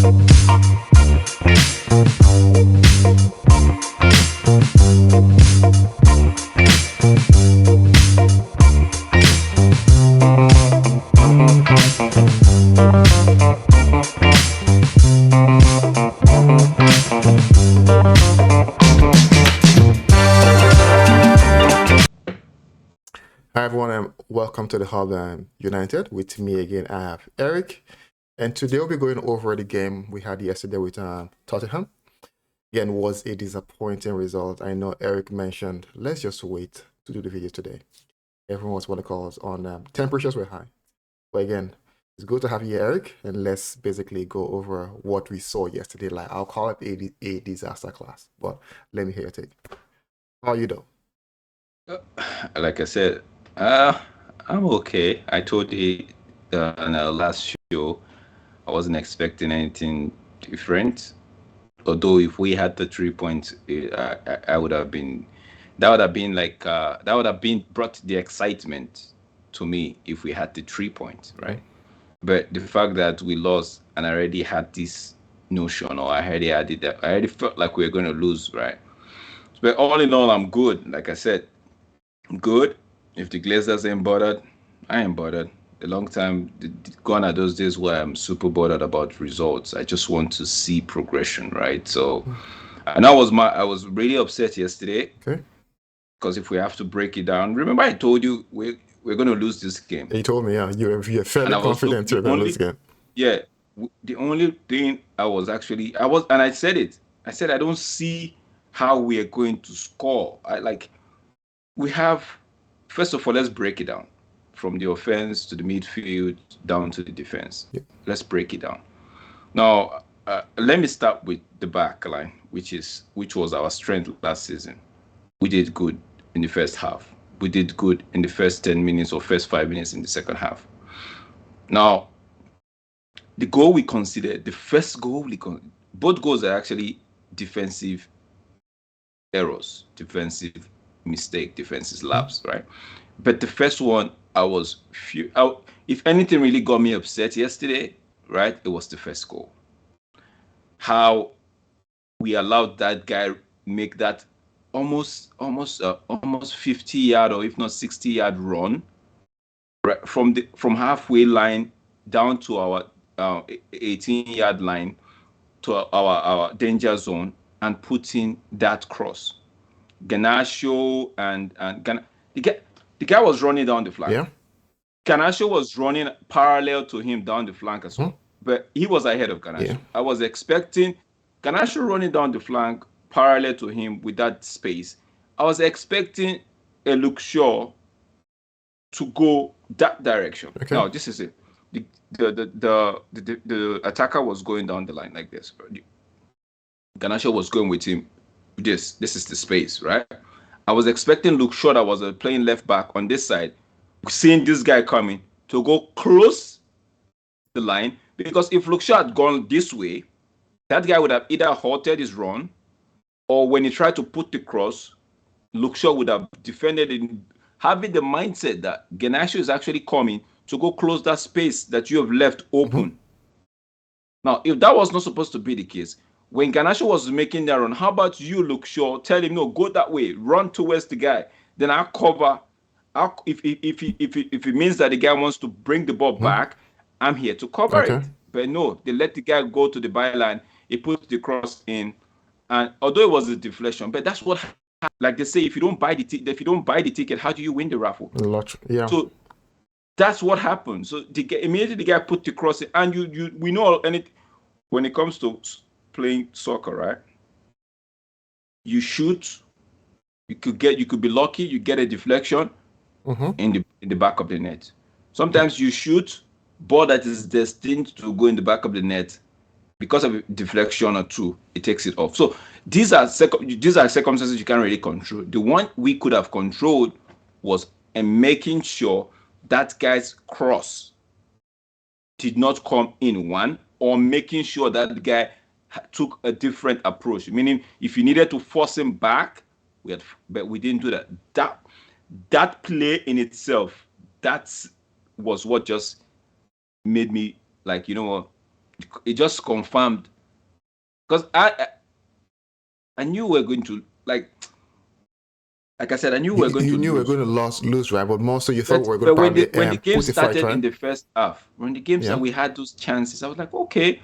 Hi everyone, and welcome to the Hub United. With me again, I have Eric, and today we'll be going over the game we had yesterday with Tottenham. Again, was a disappointing result. I know Eric mentioned, let's just wait to do the video today. Everyone was what it calls on temperatures were high. But again, it's good to have you, Eric, and let's basically go over what we saw yesterday. Like, I'll call it a disaster class, but let me hear your take. How are you though? Like I said, I'm okay. I told you in our last show I wasn't expecting anything different. Although if we had the 3 points, I would have been. That would have been brought the excitement to me if we had the 3 points, right? But the fact that we lost and I already had this notion, or I already felt like we were going to lose, right? But all in all, I'm good. Like I said, good. If the Glazers ain't bothered, I ain't bothered. A long time gone are those days where I'm super bothered about results. I just want to see progression, right? So, and I was really upset yesterday. Okay. Because if we have to break it down, remember I told you we're going to lose this game. You told me, yeah, you're fairly confident you're going to lose this game. Yeah, the only thing and I said it. I said I don't see how we are going to score. We have, first of all, let's break it down from the offense to the midfield down to the defense. Yeah. Let's break it down. Now, let me start with the back line, which was our strength last season. We did good in the first half. We did good in the first 10 minutes or first 5 minutes in the second half. Now, the goal we considered, the first goal both goals are actually defensive errors, defensive mistake, defensive lapse, right? But the first one, if anything really got me upset yesterday, right, it was the first goal. How we allowed that guy make that almost 50-yard or if not 60-yard run, right, from halfway line down to our 18-yard line to our danger zone and putting that cross. Garnacho and the guy was running down the flank. Yeah. Garnacho was running parallel to him down the flank as well, but he was ahead of Garnacho. Yeah. I was expecting Garnacho running down the flank parallel to him with that space. I was expecting a Luke Shaw to go that direction. Okay. Now this is it. The attacker was going down the line like this. Garnacho was going with him. This is the space, right? I was expecting Luke Shaw, that was playing left back on this side, seeing this guy coming to go close the line, because if Luke Shaw had gone this way, that guy would have either halted his run, or when he tried to put the cross, Luke Shaw would have defended it, having the mindset that Garnacho is actually coming to go close that space that you have left open. Now, if that was not supposed to be the case, when Garnacho was making that run, how about you, Luke Shaw, tell him, no, go that way, run towards the guy. Then I'll cover. If it means that the guy wants to bring the ball back, I'm here to cover it. But no, they let the guy go to the byline. He put the cross in, and although it was a deflection, but that's what, like they say, if you don't buy the ticket, how do you win the raffle? Yeah. So that's what happened. So immediately the guy put the cross in, and we know when it comes to playing soccer, right? You shoot, you could be lucky, you get a deflection in the back of the net. Sometimes you shoot ball that is destined to go in the back of the net, because of a deflection or two, it takes it off. So these are circumstances you can't really control. The one we could have controlled was making sure that guy's cross did not come in one, or making sure that guy took a different approach. Meaning, if you needed to force him back, but we didn't do that. That play in itself, that was what just made me like, you know what, it just confirmed, because I knew we were going to like I said, I knew we were going You to knew we were lose. going to lose, right? But more so, you thought we were going to But when probably the game put a fight, started right? in the first half, when the game started, Yeah. we had those chances. I was like, okay,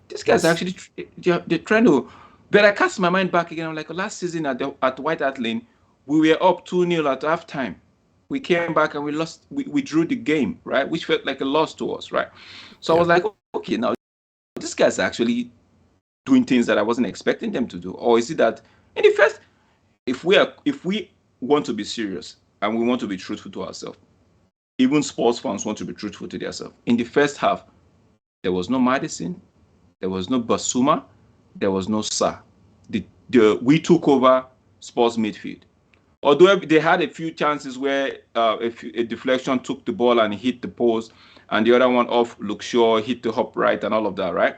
these guys Yes. actually they're trying to. But I cast my mind back again. I'm like, last season at White Hart Lane, we were up 2-0 at halftime. We came back and we lost. We drew the game, right, which felt like a loss to us, right? So I Yeah. was like, okay, now this guy's actually doing things that I wasn't expecting them to do, or is it that in the first, if we want to be serious and we want to be truthful to ourselves, even sports fans want to be truthful to themselves. In the first half, there was no Madison, there was no Basuma, there was no Sa. We took over Sports midfield. Although they had a few chances where a deflection took the ball and hit the post, and the other one off Luke Shaw hit the upright and all of that, right?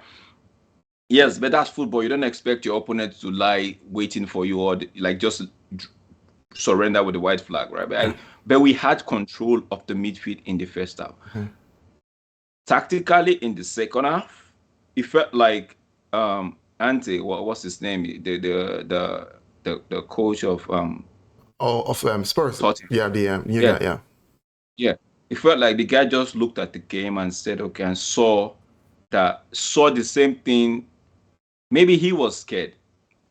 Yes, but that's football. You don't expect your opponent to lie waiting for you, or like just surrender with the white flag, right? But we had control of the midfield in the first half. Mm-hmm. Tactically, in the second half, it felt like Ante, what's his name? The coach of Spurs. Tottenham. Yeah, the new Yeah, guy. Yeah. yeah. It felt like the guy just looked at the game and said, okay, and saw the same thing. Maybe he was scared.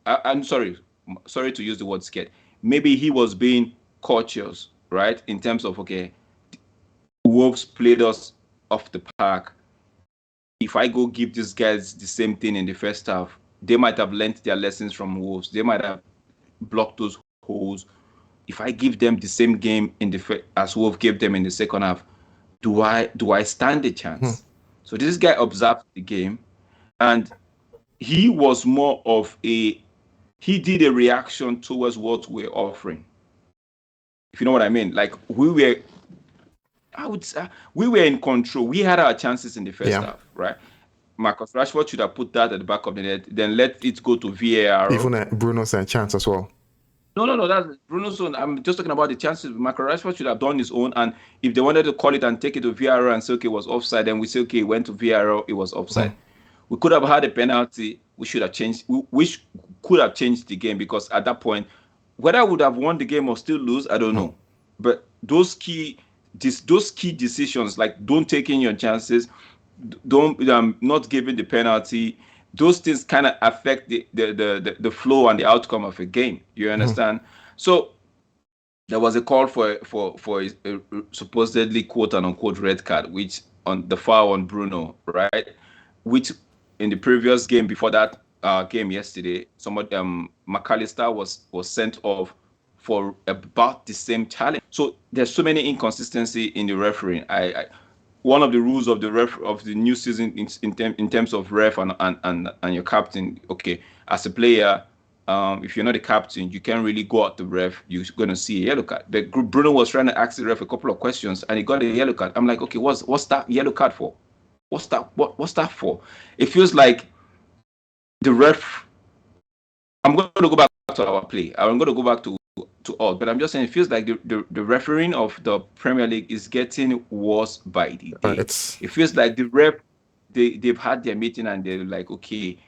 I'm sorry to use the word scared. Maybe he was being cautious, right? In terms of, okay, Wolves played us off the park. If I go give these guys the same thing in the first half, they might have learned their lessons from Wolves. They might have blocked those holes. If I give them the same game as Wolves gave them in the second half, do I stand a Mm-hmm. chance? So this guy observed the game, and he was more of he did a reaction towards what we're offering. If you know what I mean, like I would say we were in control. We had our chances in the first Yeah. half, right? Marcus Rashford should have put that at the back of the net, then let it go to VAR. Even Bruno's chance as well. No, that's Bruno's own. I'm just talking about the chances. Marcus Rashford should have done his own, and if they wanted to call it and take it to VAR and say, okay, it was offside, then we say, okay, it went to VAR, it was offside. Mm-hmm. We could have had a penalty. We should have changed. Could have changed the game, because at that point, whether I would have won the game or still lose, I don't know. But those key decisions, like don't taking your chances, don't not giving the penalty, those things kind of affect the flow and the outcome of a game. You understand? So there was a call for a supposedly quote and unquote red card, which on the foul on Bruno, right? Which in the previous game before that game yesterday, somebody McAllister was sent off for about the same challenge. So there's so many inconsistency in the refereeing. One of the rules of the new season in terms of ref and your captain. Okay, as a player, if you're not a captain, you can't really go at the ref. You're gonna see a yellow card. But Bruno was trying to ask the ref a couple of questions, and he got a yellow card. I'm like, okay, what's that yellow card for? What's that for? It feels like the ref. I'm going to go back to our play. I'm going to go back to all, but I'm just saying it feels like the refereeing of the Premier League is getting worse by the day. It feels like the ref they've had their meeting and they're like, okay,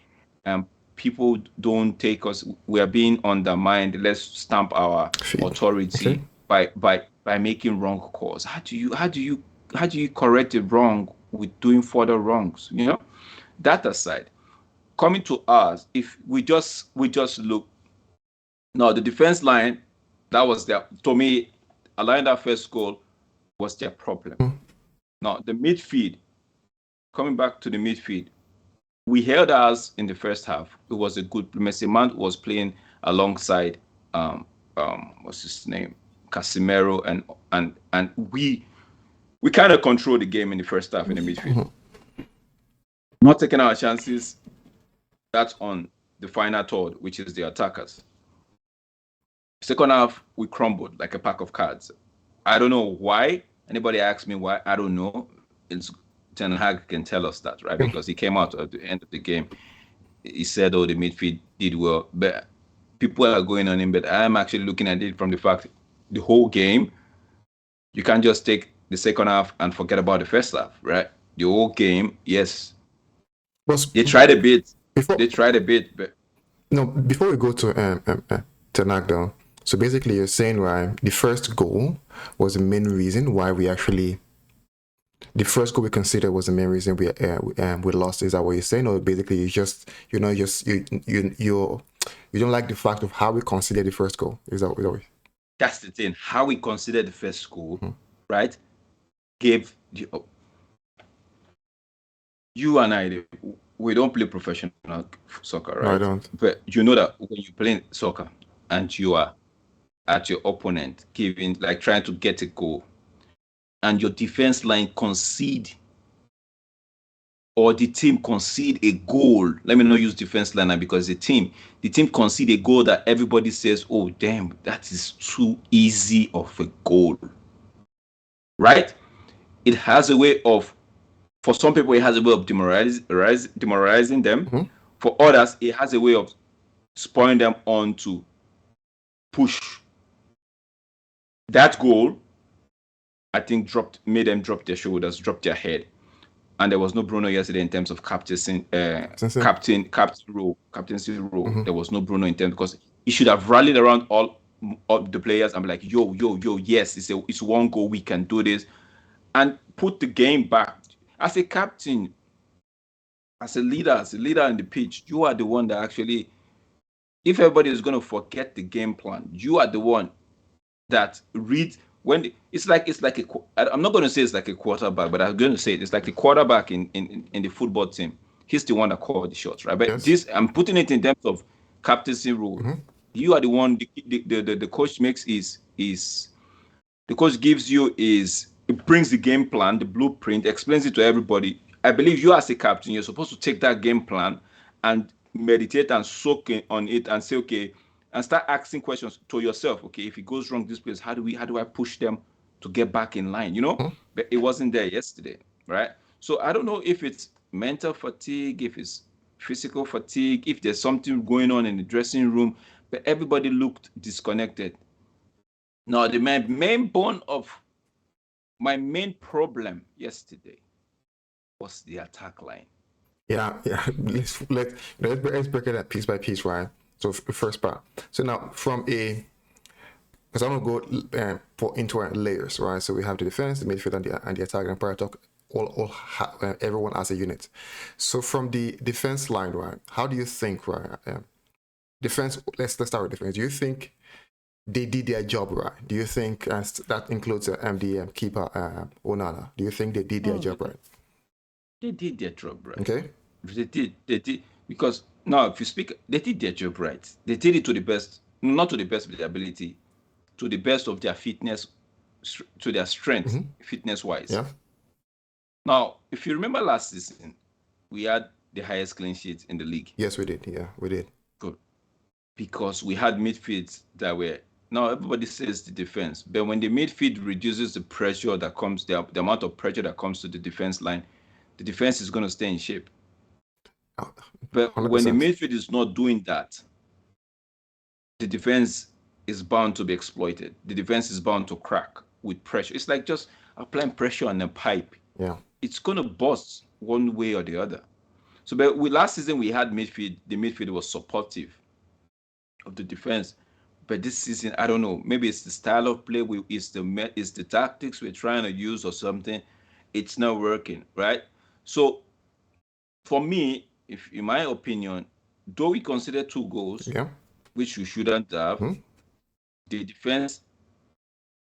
people don't take us. We are being undermined. Let's stamp our authority by making wrong calls. How do you correct a wrong with doing further wrongs? You know, that aside, coming to us, if we just look now, the defense line, that was to me, allowing that first goal was their problem. Now, the midfield, coming back to the midfield, we held ours in the first half. It was a good. Messi Mount was playing alongside what's his name, Casemiro, and we kind of controlled the game in the first half in the midfield. Not taking our chances. That's on the final third, which is the attackers. Second half, we crumbled like a pack of cards. I don't know why. Anybody asks me why, I don't know. It's Ten Hag can tell us that, right? Because he came out at the end of the game. He said, oh, the midfield did well. But people are going on him. But I'm actually looking at it from the fact the whole game, you can't just take the second half and forget about the first half, right? The whole game, yes, Was They tried a bit. before They tried a bit, but no before we go to knockdown. So basically, you're saying right, the first goal was the main reason why we actually the first goal we considered was the main reason we lost. Is that what you're saying, or basically you just you don't like the fact of how we considered the first goal? Is that what that's the thing. How we considered the first goal, Mhm. right? Gave the, you and I, we don't play professional soccer, No, I right? don't. But you know that when you play soccer and you are at your opponent, giving like trying to get a goal, and your defense line concede or the team concede a goal. Let me not use defense line because the team concede a goal that everybody says, "Oh, damn, that is too easy of a goal," right? It has a way of, for some people, it has a way of demoralizing them. Mm-hmm. For others, it has a way of spurring them on to push. That goal, I think, made them drop their shoulders, drop their head. And there was no Bruno yesterday in terms of captaincy role. Mm-hmm. There was no Bruno in terms because he should have rallied around all the players and be like, yo, yes, it's one goal, we can do this, and put the game back. As a captain, as a leader in the pitch, you are the one that actually, if everybody is going to forget the game plan, you are the one that reads when it's like I'm not going to say it's like a quarterback, but I'm going to say it's like the quarterback in the football team. He's the one that called the shots, right? But Yes. this, I'm putting it in terms of captaincy role. Mm-hmm. You are the one the coach makes is the coach gives you is, it brings the game plan, the blueprint, explains it to everybody. I believe you as a captain, you're supposed to take that game plan and meditate and soak on it and say, okay, and start asking questions to yourself. Okay, if it goes wrong this place, how do I push them to get back in line? Mm-hmm. But it wasn't there yesterday, right? So I don't know if it's mental fatigue, if it's physical fatigue, if there's something going on in the dressing room, but everybody looked disconnected. Now, the main bone of my main problem yesterday was the attack line. Yeah, yeah. Let's break it up piece by piece, right? So first part. So now from a because I'm gonna go into layers, right? So we have the defense, the midfield, and the attack, and probably talk everyone as a unit. So from the defense line, right? How do you think, right? Defense. Let's start with defense. Do you think they did their job right? Do you think that includes the keeper Onana? Do you think they did their Oh, job right? they did their job right. Okay. They did because now if you speak, they did their job right. They did it to the best, not to the best of their ability, to the best of their fitness, to their strength, Mm-hmm. fitness wise. Yeah. Now, if you remember last season, we had the highest clean sheet in the league. Yes, we did. Yeah, we did. Good. Because we had midfields that were, now everybody says the defense, but when the midfield reduces the pressure that comes, the amount of pressure that comes to the defense line, the defense is going to stay in shape. But when the 100%. midfield is not doing that, the defense is bound to be exploited. The defense is bound to crack with pressure. It's like just applying pressure on a pipe. Yeah. It's going to burst one way or the other. So, but last season we had midfield. The midfield was supportive of the defense. But this season, I don't know. Maybe it's the style of play. It's the tactics we're trying to use or something. It's not working, right? So for me, if in my opinion, though we consider 2 goals, Yeah. which we shouldn't have, Mm-hmm. the defense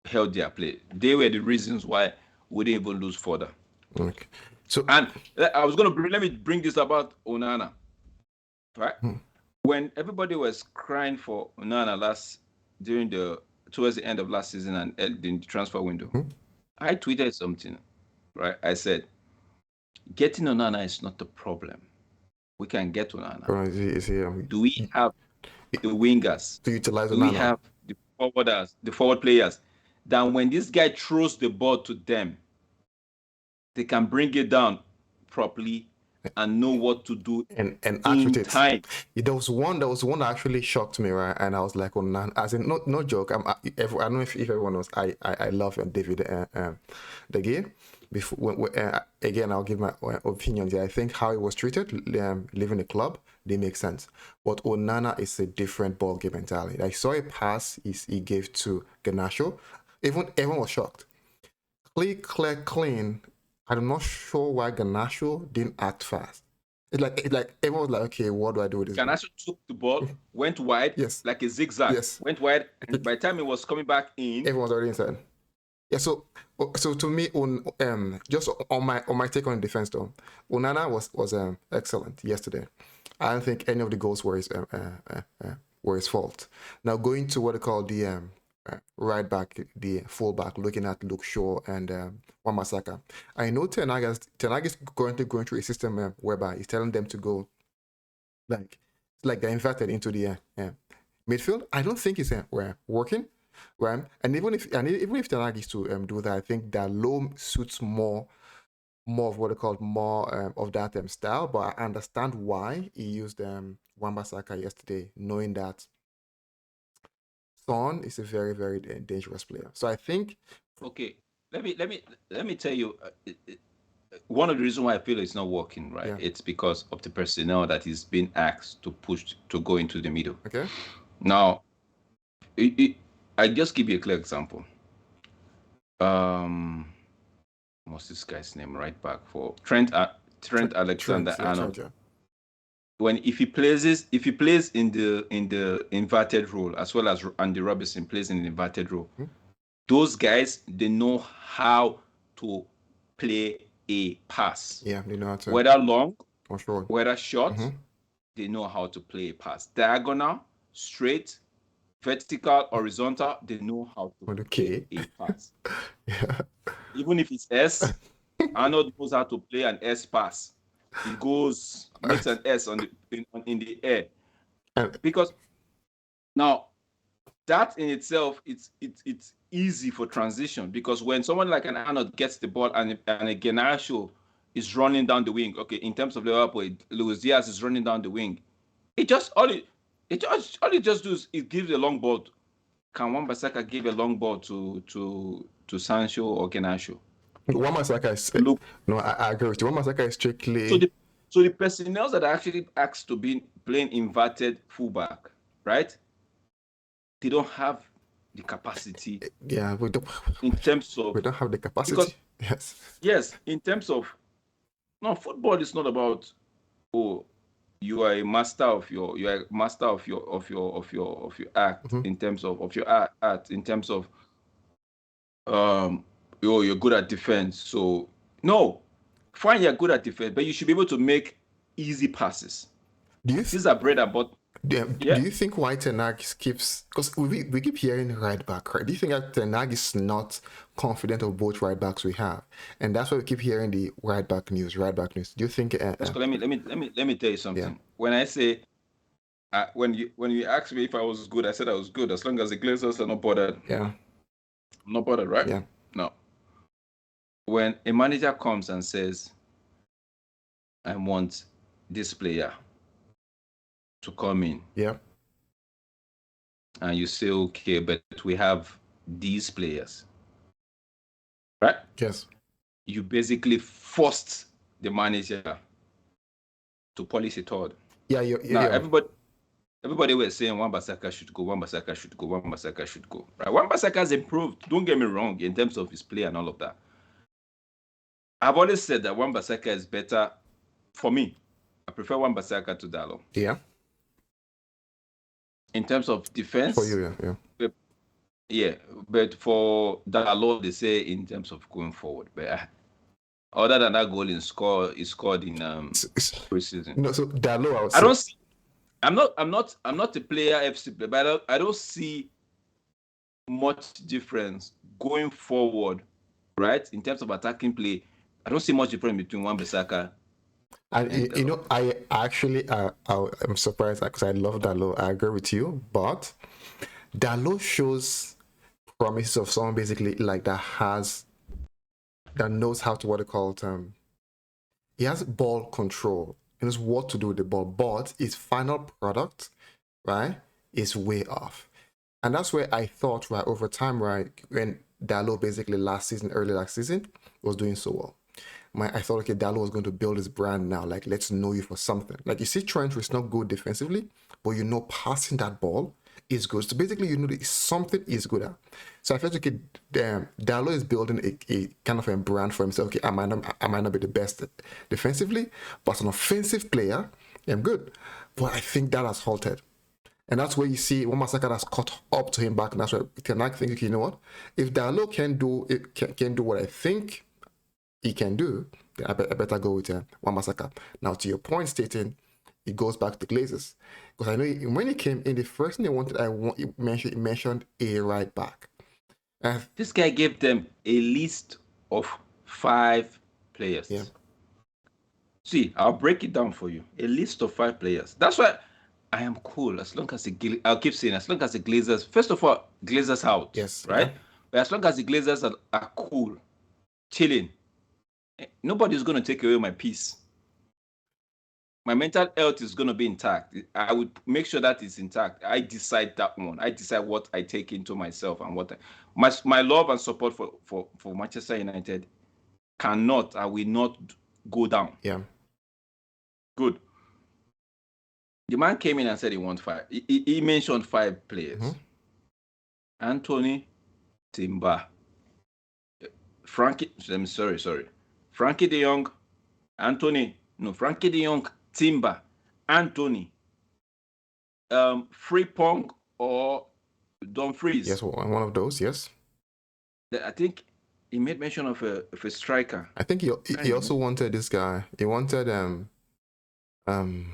held their play. They were the reasons why we didn't even lose further. Okay. So. And I was gonna let me bring this about Onana, right? Hmm. When everybody was crying for Onana towards the end of last season and in the transfer window, Hmm. I tweeted something, right? I said, getting Onana is not the problem. We can get Onana. Do we have the wingers? to utilize Do we Onana? have the forward players? That when this guy throws the ball to them, they can bring it down properly and know what to do And in actually, time. there was one that actually shocked me, right? And I was like, oh, nah, as in, no joke. I don't know if everyone knows. I love David De Gea. before again, I'll give my opinion there. I think how he was treated, leaving the club, they make sense. But Onana is a different ball game entirely. I saw a pass he gave to Garnacho. Even everyone was shocked. Clear, clean. I'm not sure why Garnacho didn't act fast. It's like everyone was like, okay, what do I do with this ball? Garnacho took the ball, went wide, Yes. like a zigzag, Yes. went wide, and by the time it was coming back in, Everyone was already inside. Yeah, so to me, just on my take on defense though, Onana was excellent yesterday. I don't think any of the goals were his fault. Now going to what they call the right back, the full back, looking at Luke Shaw and Wan-Bissaka. I know Ten Hag is currently going through a system whereby he's telling them to go like they're inverted into the midfield. I don't think it's working. Right, and even if Ten Hag is to do that, I think that low suits more of what they call more of that style. But I understand why he used Wan-Bissaka yesterday, knowing that Son is a very very dangerous player. So I think. Okay, let me tell you. One of the reasons why I feel it's not working, right? Yeah. It's because of the personnel that is being asked to push to go into the middle. Okay. Now, I just give you a clear example. What's this guy's name? Right back for Trent Alexander-Arnold. Yeah. If he plays in the inverted role, as well as Andy Robertson plays in the inverted role, those guys, they know how to play a pass. Yeah, they know how to. Whether long, for sure. whether short, they know how to play a pass. Diagonal, straight, vertical, horizontal, they know how to play a pass. Yeah. Even if it's S, Arnold knows how to play an S pass. He makes an S in the air. Because now that in itself, it's easy for transition, because when someone like an Arnold gets the ball and a Garnacho is running down the wing, okay, in terms of Liverpool, Luis Diaz is running down the wing. All it just does is give the long ball. Can Wan-Bissaka give a long ball to Sancho or Garnacho? Wan-Bissaka is no, I agree with you. Wan-Bissaka is strictly. So the personnel that are actually asked to be playing inverted fullback, right? They don't have the capacity. Yeah, we don't. In terms of, we don't have the capacity. Because, yes, in terms of, no, football is not about, you are a master of your act, in terms of your art, in terms of you're good at defense. So no, fine, you're good at defense, but you should be able to make easy passes. These are bread and butter. Do you think why Ten Hag keeps, because we keep hearing right back, right? Do you think that Ten Hag is not confident of both right backs we have, and that's why we keep hearing the right back news? Do you think? Let me tell you something. Yeah. When I say, when you asked me if I was good, I said I was good as long as the Glazers are not bothered. Yeah. I'm not bothered, right? Yeah. No. When a manager comes and says, I want this player to come in. Yeah. And you say, okay, but we have these players. Right? Yes. You basically forced the manager to polish it all. Yeah. Now, everybody was saying Wan-Bissaka should go, Wan-Bissaka should go, Wan-Bissaka should go. Right? Wan-Bissaka has improved, don't get me wrong, in terms of his play and all of that. I've always said that Wan-Bissaka is better. For me, I prefer Wan-Bissaka to Dalot. Yeah. In terms of defense. For you, yeah. Yeah, but for Dalot, they say in terms of going forward. But other than that goal he scored in preseason. No, so Dalot, I don't see. I'm not a player FC player, but I don't see much difference going forward, right? In terms of attacking play, I don't see much difference between Wan-Bissaka. And you know, I actually I'm surprised because I love Dalot. I agree with you, but Dalot shows promises of someone basically like that knows how to what they call it. He has ball control. He knows what to do with the ball, but his final product, right, is way off. And that's where I thought, right, over time, right, when Dalot basically early last season, was doing so well. I thought, okay, Dalot was going to build his brand now. Like, let's know you for something. Like, you see, Trent is not good defensively, but passing that ball is good. So basically, that something is good at. So I felt like Dalot is building a kind of a brand for himself. Okay, I might not be the best defensively, but as an offensive player, I'm good. But I think that has halted. And that's where you see Wan-Bissaka has caught up to him back. And that's where Ten Hag think, okay, you know what? If Dalot can do what I think he can do, then I better go with Wan-Bissaka. Now, to your point, stating it goes back to the Glazers, because I know when he came in, the first thing they wanted, he mentioned a right back. This guy gave them a list of 5 players. Yeah. See, I'll break it down for you. A list of 5 players. That's why I am cool as long as I'll keep saying, as long as the Glazers, first of all, Glazers out. Yes. Right? Yeah. But as long as the Glazers are cool, chilling, nobody's going to take away my peace. My mental health is going to be intact. I would make sure that it's intact. I decide that one. I decide what I take into myself and what my love and support for Manchester United cannot and will not go down. Yeah. Good. The man came in and said he wants 5. He mentioned 5 players. Mm-hmm. Anthony, Timber, Frankie. Sorry. Frankie De Jong, Anthony. No, Frankie De Jong, Timber, Anthony, Frimpong or Dumfries. Yes, one of those. Yes. I think he made mention of a striker. I think he also wanted this guy. He wanted I'm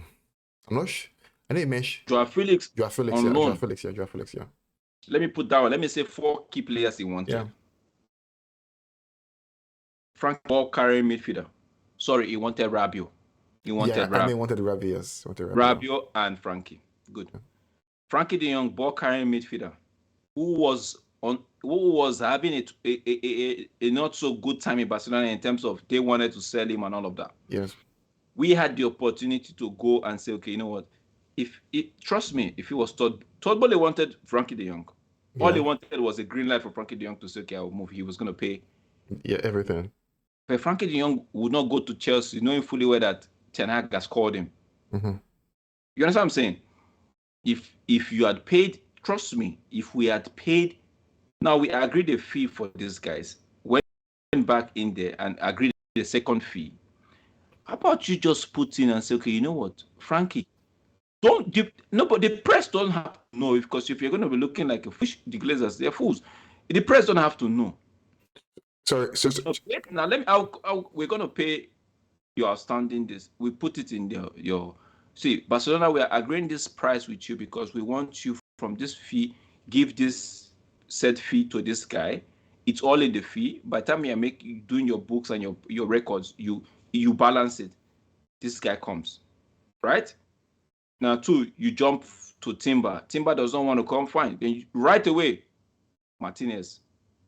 not sure. I know he mentioned Joao Felix. Joao Felix. Yeah. Let me put that one. Let me say 4 key players he wanted. Yeah. Frank, ball carrying midfielder. Sorry, he wanted Rabiot. He wanted Rabiot. He wanted Rabiot, yes. Rabiot and Frankie. Good. Yeah. Frankie De Jong, ball carrying midfielder, who was having a not so good time in Barcelona in terms of they wanted to sell him and all of that. Yes. We had the opportunity to go and say, okay, you know what? Trust me, if it was Todd Boehly wanted Frankie De Jong. All he wanted was a green light for Frankie De Jong to say, okay, I'll move. He was going to pay. Yeah, everything. But Frankie De Jong would not go to Chelsea, knowing fully well that Ten Hag has called him. Mm-hmm. You understand what I'm saying? If you had paid, trust me, if we had paid, now we agreed a fee for these guys, went back in there and agreed the second fee. How about you just put in and say, okay, you know what, Frankie, the press don't have to know, because if you're going to be looking like a fish, the Glazers, they're fools. The press don't have to know. Sorry. Now we're going to pay your outstanding this. We put it in your. See, Barcelona, we are agreeing this price with you because we want you from this fee, give this set fee to this guy. It's all in the fee. By the time you are doing your books and your records, you balance it. This guy comes, right? Now, 2, you jump to Timber. Timber doesn't want to come, fine. Then right away, Martinez.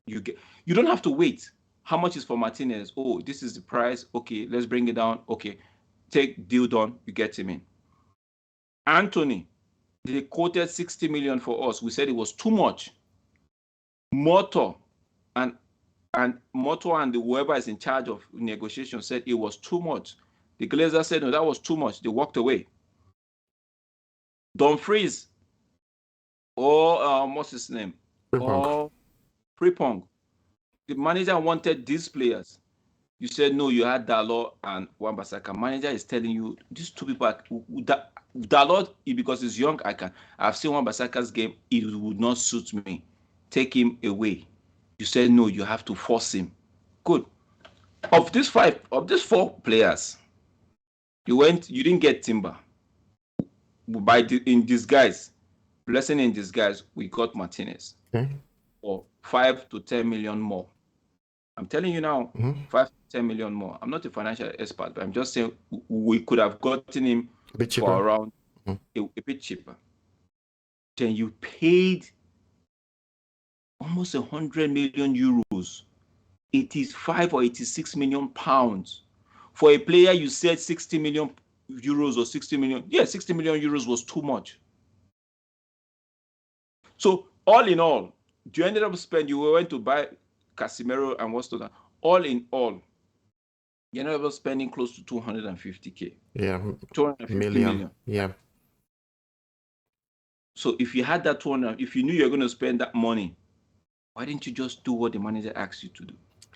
You don't have to wait. How much is for Martinez? Oh, this is the price. Okay, let's bring it down. Okay, take deal done. You get him in. Anthony, they quoted 60 million for us. We said it was too much. Motor and whoever is in charge of negotiation said it was too much. The Glazers said no, that was too much. They walked away. Dumfries or what's his name? Frimpong. The manager wanted these players. You said no, you had Dalot and Wan-Bissaka. Manager is telling you these 2 people. Dalot, because he's young, I've seen Wan-Bissaka's game. It would not suit me. Take him away. You said no, you have to force him. Good. Of these 4 players, you didn't get Timber. In disguise, blessing in disguise, we got Martinez. Okay. For 5 to 10 million more. I'm telling you now, 5 to 10 million more. I'm not a financial expert, but I'm just saying we could have gotten him a bit cheaper. For around a bit cheaper. Then you paid almost 100 million euros. 85 or 86 million pounds for a player. You said 60 million euros or 60 million. Yeah, 60 million euros was too much. So all in all, you ended up spending. You went to buy Casemiro and what's that? All in all, you're not even spending close to 250K. Yeah. 250 million. Yeah. So if you had that 200, if you knew you're going to spend that money, why didn't you just do what the manager asked you to do?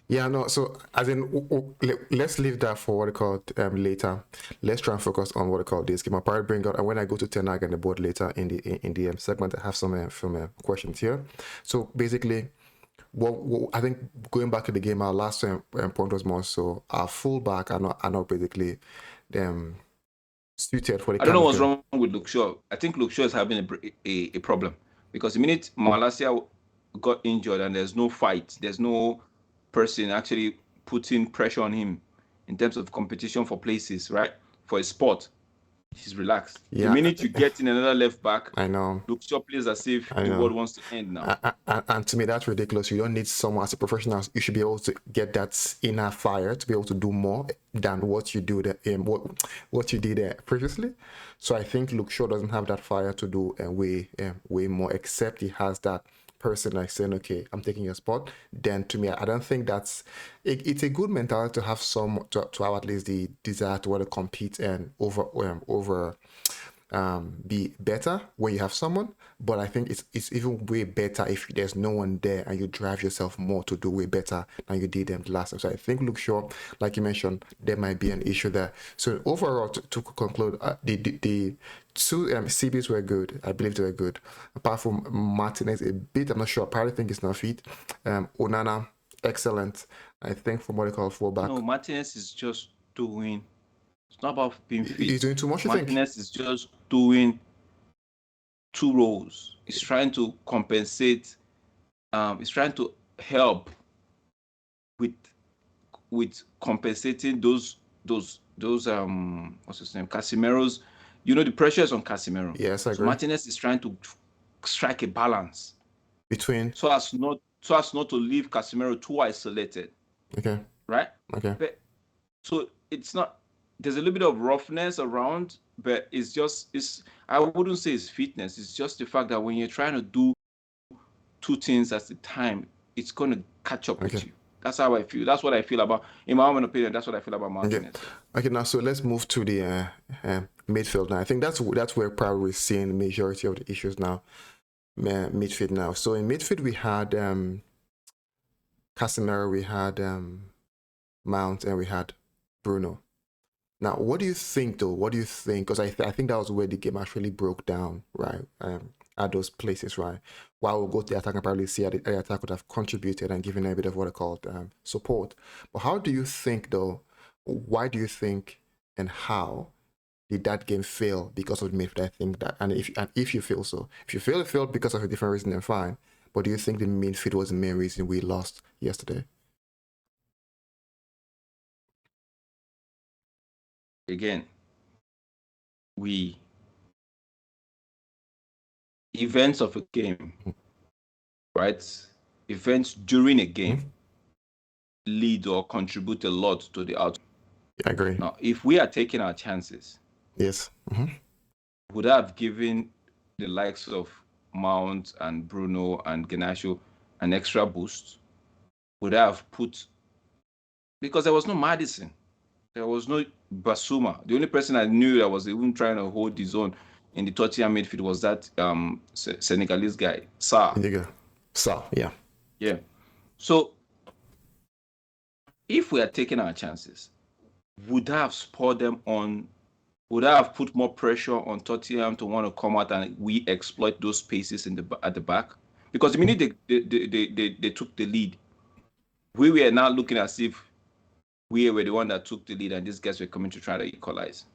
Yeah, no. So, as in, let's leave that for what I call later. Let's try and focus on what I call this game. I'll probably bring out, and when I go to Tenag and the board later in the segment, I have some questions here. So basically, what I think going back to the game, our last point was more so our fullback are not basically suited for the I don't kind know of what's game. wrong with Luke Shaw. I think Luke Shaw is having a problem because the minute Malacia got injured and there's no fight, there's no person actually putting pressure on him in terms of competition for places, right? For a spot, he's relaxed. The Yeah, minute you get in another left back, I know. Luke Shaw plays as if I the world know. wants to end now. And to me, that's ridiculous. You don't need someone as a professional. You should be able to get that inner fire to be able to do more than what you do what you did previously. So I think Luke Shaw doesn't have that fire to do way more, except he has that person like saying, okay, I'm taking your spot. Then to me, I don't think it's a good mentality to have to have at least the desire to want to compete and over be better when you have someone, but I think it's even way better if there's no one there and you drive yourself more to do way better than you did them the last time. So I think Luke Shaw, like you mentioned, there might be an issue there. So overall, to conclude, the two CBs were good. I believe they were good. Apart from Martinez, a bit, I'm not sure. I probably think it's not fit. Onana, excellent. I think from what they call fullback. No, Martinez is just doing. It's not about being He's fit. doing too much, you think? Martinez is just doing two roles. He's trying to compensate. He's trying to help with compensating those what's his name, Casemiro's. You know the pressure is on Casemiro. Yes, I So agree. Martinez is trying to strike a balance Between, so as not to leave Casemiro too isolated, okay, right? okay. But so it's not. There's a little bit of roughness around, but it's. I wouldn't say it's fitness. It's just the fact that when you're trying to do two things at a time, it's going to catch up with you. That's how I feel. That's what I feel about, in my own opinion, that's what I feel about Martinez. Okay, now so let's move to the midfield now. I think that's where probably we're seeing the majority of the issues now. Midfield now. So in midfield we had Casemiro, we had Mount, and we had Bruno. Now, what do you think though? What do you think? Because I think that was where the game actually broke down, right? At those places, right? While we'll go to the attack and probably see how the attack would have contributed and given a bit of what I called support. But how do you think though? Why do you think and how did that game fail because of the midfield? I think that, and if you feel so, if you feel it failed because of a different reason, then fine. But do you think the midfield was the main reason we lost yesterday? Again, events of a game, right? Events during a game lead or contribute a lot to the outcome. I agree. Now, if we are taking our chances, yes, would have given the likes of Mount and Bruno and Genasio an extra boost? Would have put, because there was no Madison, there was no Basuma. The only person I knew that was even trying to hold his own in the Tottenham midfield was that Senegalese guy, Sarr. Sarr, yeah. Yeah. So if we are taking our chances, would have spurred them on, would have put more pressure on Tottenham to want to come out and we exploit those spaces at the back? Because the minute they took the lead, we were now looking as if we were the one that took the lead and these guys were coming to try to equalize.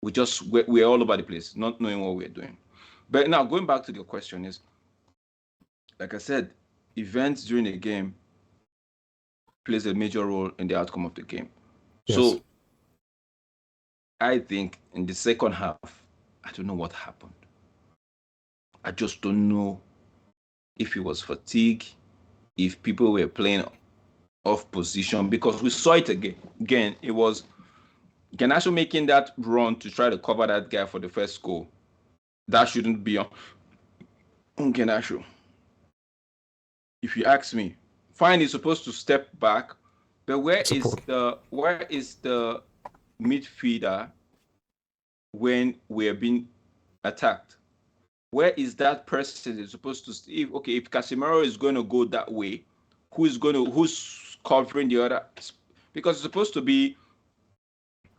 We're all over the place, not knowing what we're doing. But now going back to the question is, like I said, events during the game plays a major role in the outcome of the game. Yes. So I think in the second half, I don't know what happened. I just don't know if it was fatigue, if people were playing off position, because we saw it again. Again, it was Garnacho making that run to try to cover that guy for the first goal. That shouldn't be on Garnacho. If you ask me, fine, he's supposed to step back, but where is Support. the midfielder when we're being attacked? Where is that person is supposed to? If Casemiro is going to go that way, who's covering the other? Because it's supposed to be,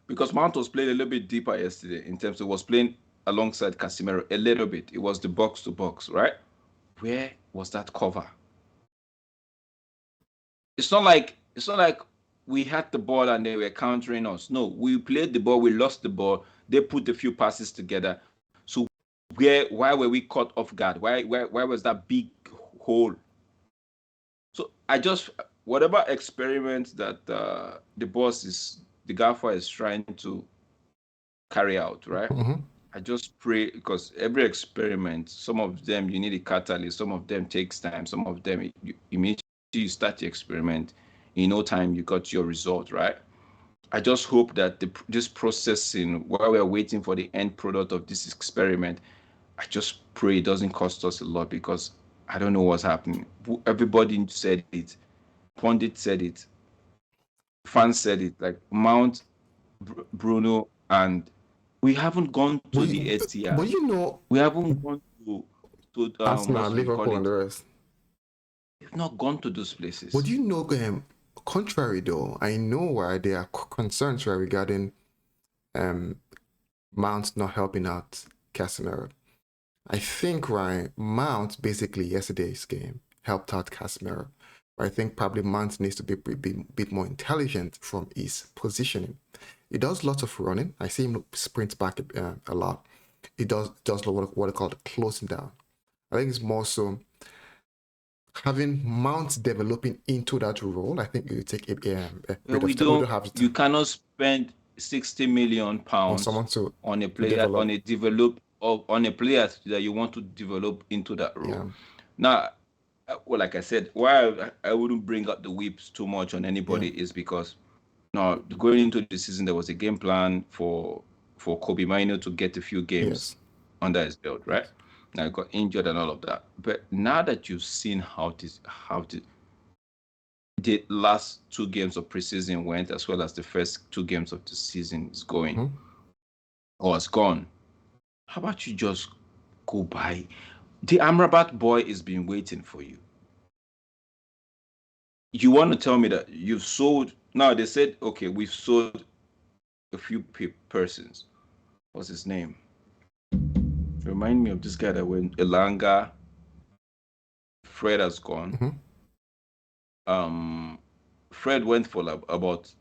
because Mount was playing a little bit deeper yesterday in terms of was playing alongside Casemiro a little bit. It was the box to box, right? Where was that cover? It's not like we had the ball and they were countering us. No, we played the ball, we lost the ball. They put a few passes together. So why were we caught off guard? Why was that big hole? So whatever experiment that the gaffer is trying to carry out, right? Mm-hmm. I just pray, because every experiment, some of them you need a catalyst, some of them takes time, some of them immediately you start the experiment, in no time you got your result, right? I just hope that this processing, while we're waiting for the end product of this experiment, I just pray it doesn't cost us a lot, because I don't know what's happening. Everybody said it, Pundit said it, fans said it, like Mount, Bruno, and we haven't gone to the Etihad. But you know, we haven't gone to Arsenal, what we call Liverpool, it. and the rest. We've not gone to those places. But you know, contrary though, I know why there are concerns regarding Mount not helping out Casemiro. I think Mount basically yesterday's game helped out Casemiro. I think probably Mount needs to be a bit more intelligent from his positioning. He does lots of running. I see him sprint back a lot. He does what I call closing down. I think it's more so having Mount developing into that role. I think it will take a bit of time. We don't have you cannot spend 60 million pounds on a player on a player that you want to develop into that role. Yeah. Now, well, like I said, why I wouldn't bring up the whips too much on anybody is because now going into the season there was a game plan for Kobe Mino to get a few games under his belt, right? Now he got injured and all of that. But now that you've seen how the last 2 games of preseason went, as well as the first 2 games of the season is going, or it's gone, how about you just go buy? The Amrabat boy is been waiting for you. You want to tell me that you've sold? Now they said, okay, we've sold a few persons. What's his name? Remind me of this guy that went Elanga. Fred has gone. Fred went for about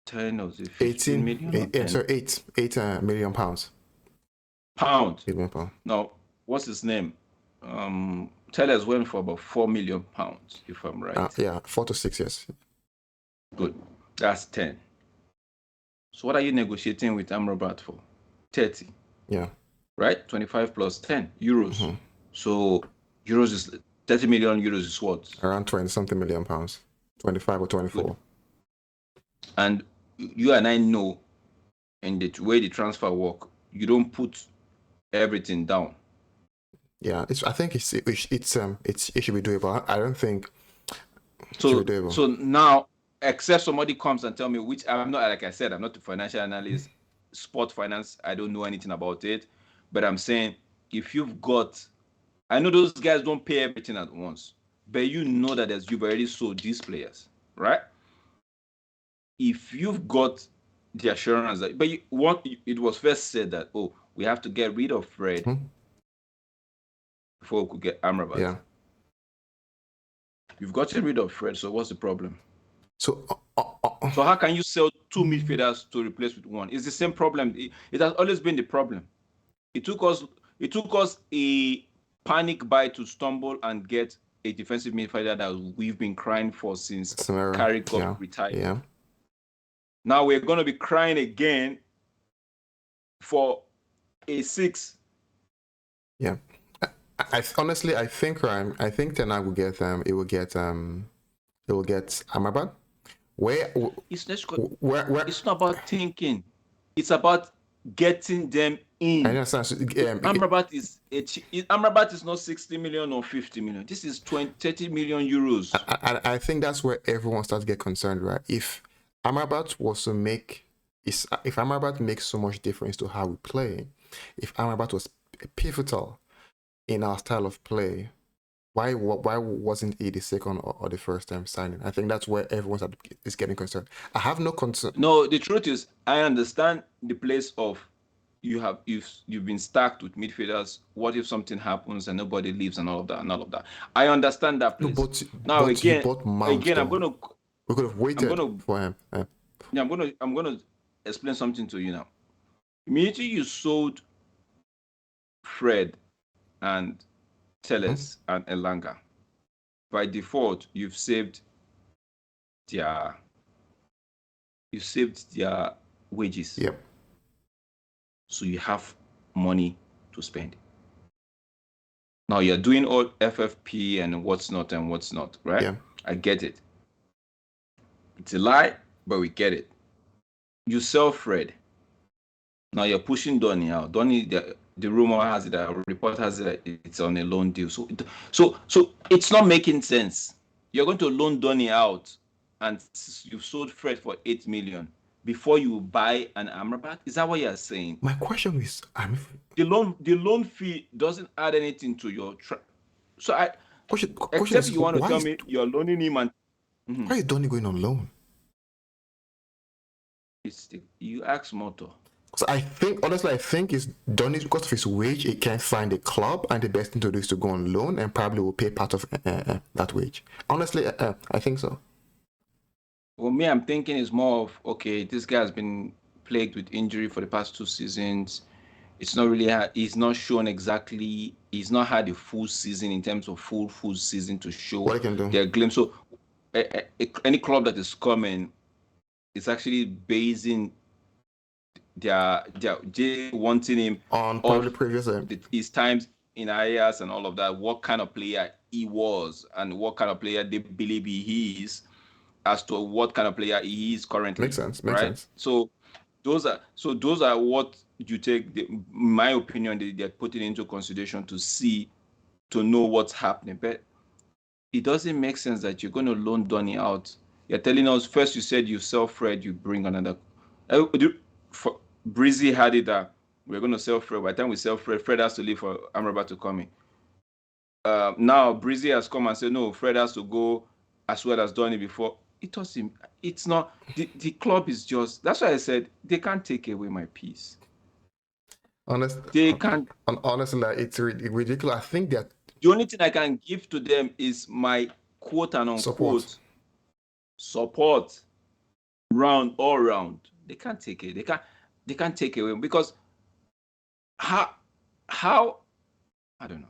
10 or 15 million. 8 million pounds. Pound. 8 million pounds. Now, what's his name? Tellers went for about 4 million pounds, if I'm right. 4 to 6 years. Good. That's 10. So what are you negotiating with Amrabat for? 30. Yeah. Right? 25 plus 10 euros. So euros is 30 million euros is what? Around 20 something million pounds. 25 or 24. Good. And you and I know in the way the transfer work, you don't put everything down. Yeah, I think it should be doable. I don't think so now, except somebody comes and tell me, which I'm not, like I said, I'm not a financial analyst, sport finance, I don't know anything about it, but I'm saying if you've got, I know those guys don't pay everything at once, but you know that you've already sold these players, right? If you've got the assurance that, but it was first said that, oh, we have to get rid of Fred before we could get Amrabat. Yeah. You've gotten rid of Fred, so what's the problem? So how can you sell 2 midfielders to replace with one? It's the same problem. It has always been the problem. It took us a panic buy to stumble and get a defensive midfielder that we've been crying for since Carrick retired. Yeah. Now we're going to be crying again for a 6. Yeah. I honestly think Ten Hag will get Amrabat. It's not about thinking. It's about getting them in. understand. So, Amrabat Amrabat is not 60 million or 50 million. This is 30 million euros. I think that's where everyone starts to get concerned, right? If Amrabat was to make, if Amrabat makes so much difference to how we play, if Amrabat was pivotal in our style of play, why wasn't he the second or the first time signing? I think that's where everyone is getting concerned. I have no concern. No, the truth is, I understand the place of you've been stacked with midfielders. What if something happens and nobody leaves and all of that and all of that? I understand that No, place. Now but you bought Mount again, I'm though. gonna We could have I'm waited gonna for him. yeah, I'm gonna explain something to you now. Immediately you sold Fred and Teles and Elanga, by default you've saved their wages. Yep. So you have money to spend. Now you're doing all FFP and what's not, right? Yeah. I get it. It's a lie, but we get it. You sell Fred. Now you're pushing Donny out. Donny, the rumor has it, the report has it, it's on a loan deal. So it's not making sense. You're going to loan Donny out, and you've sold Fred for 8 million before you buy an Amrabat. Is that what you're saying? My question is, the loan fee doesn't add anything to your so I question except is, you want to tell me you're loaning him and why is Donny going on loan? You ask Moto. So I think it's Donny, because of his wage, he can't find a club, and the best thing to do is to go on loan and probably will pay part of that wage. Honestly, I think so. Well, me, I'm thinking it's more of, okay, this guy has been plagued with injury for the past 2 seasons. It's not really he's not shown exactly, he's not had a full season in terms of full season to show what he can do. Their glimpse. So any club that is coming is actually basing their wanting him on probably previous his times in Ajax and all of that, what kind of player he was and what kind of player they believe he is, as to what kind of player he is currently. Makes sense. So those are what you take, in my opinion, they're putting into consideration to know what's happening. But it doesn't make sense that you're going to loan Donny out. You're telling us, first you said you sell Fred, you bring another. Breezy had it that we're going to sell Fred. By the time we sell Fred has to leave for Amrabat to come in. Now Breezy has come and said, no, Fred has to go as well as Donny before. It's not, the club is just, that's why I said they can't take away my peace. They can't. Honestly, it's ridiculous. I think that the only thing I can give to them is my quote and unquote support all round. They can't take it. They can't take away, because how I don't know.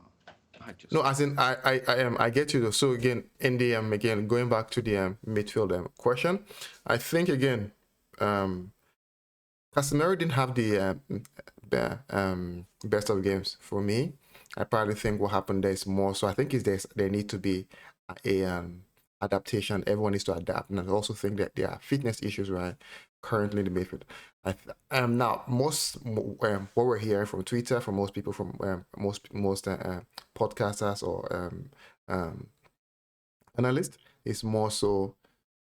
No, as in I get you though. So again, in the again going back to the midfield question, I think again, Casemiro didn't have the best of games for me. I probably think what happened there is more. So I think there need to be a adaptation. Everyone needs to adapt, and I also think that there are fitness issues right currently in the midfield. Now what we're hearing from Twitter, from most people, from most podcasters or analysts, is more so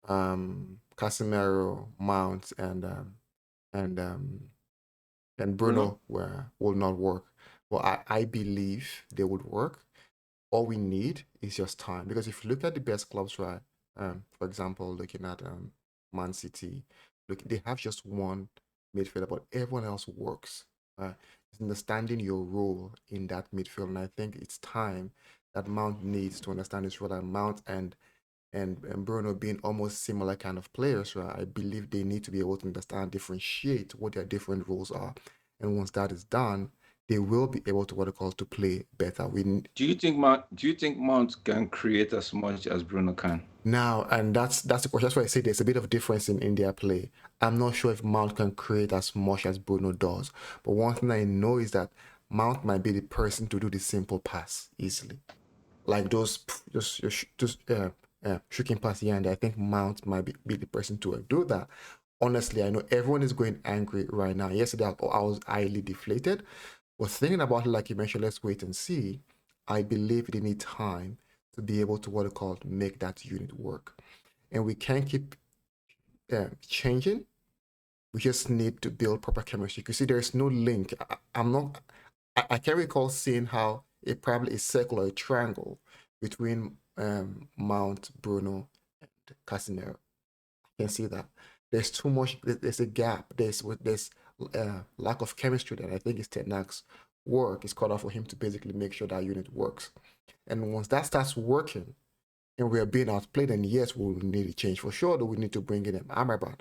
Casemiro, Mount, and Bruno will not work. Well, I believe they would work. All we need is just time, because if you look at the best clubs, right? For example, looking at Man City, look, they have just one midfielder, but everyone else works. It's understanding your role in that midfield, and I think it's time that Mount needs to understand his role. And Mount and Bruno being almost similar kind of players, right? I believe they need to be able to understand, differentiate what their different roles are, and once that is done, they will be able to to play better. Do you think Mount can create as much as Bruno can? Now, and that's the question. That's why I say there's a bit of difference in their play. I'm not sure if Mount can create as much as Bruno does, but one thing I know is that Mount might be the person to do the simple pass easily, like those just shooting pass here and there. I think Mount might be the person to do that. honestly, I know everyone is going angry right now. Yesterday, I was highly deflated. But thinking about it, like you mentioned, let's wait and see. I believe they need time to be able to what they call make that unit work. And we can't keep changing. We just need to build proper chemistry. You see, there's no link. I'm not. I can't recall seeing how it probably is circle or a triangle between Mount, Bruno, and Casemiro. Can see that there's too much. There's a gap. There's lack of chemistry that I think is Ten Hag's work. It's called out for him to basically make sure that unit works. And once that starts working, and we are being outplayed, then yes, we will need a change for sure. Though we need to bring in an Amrabat,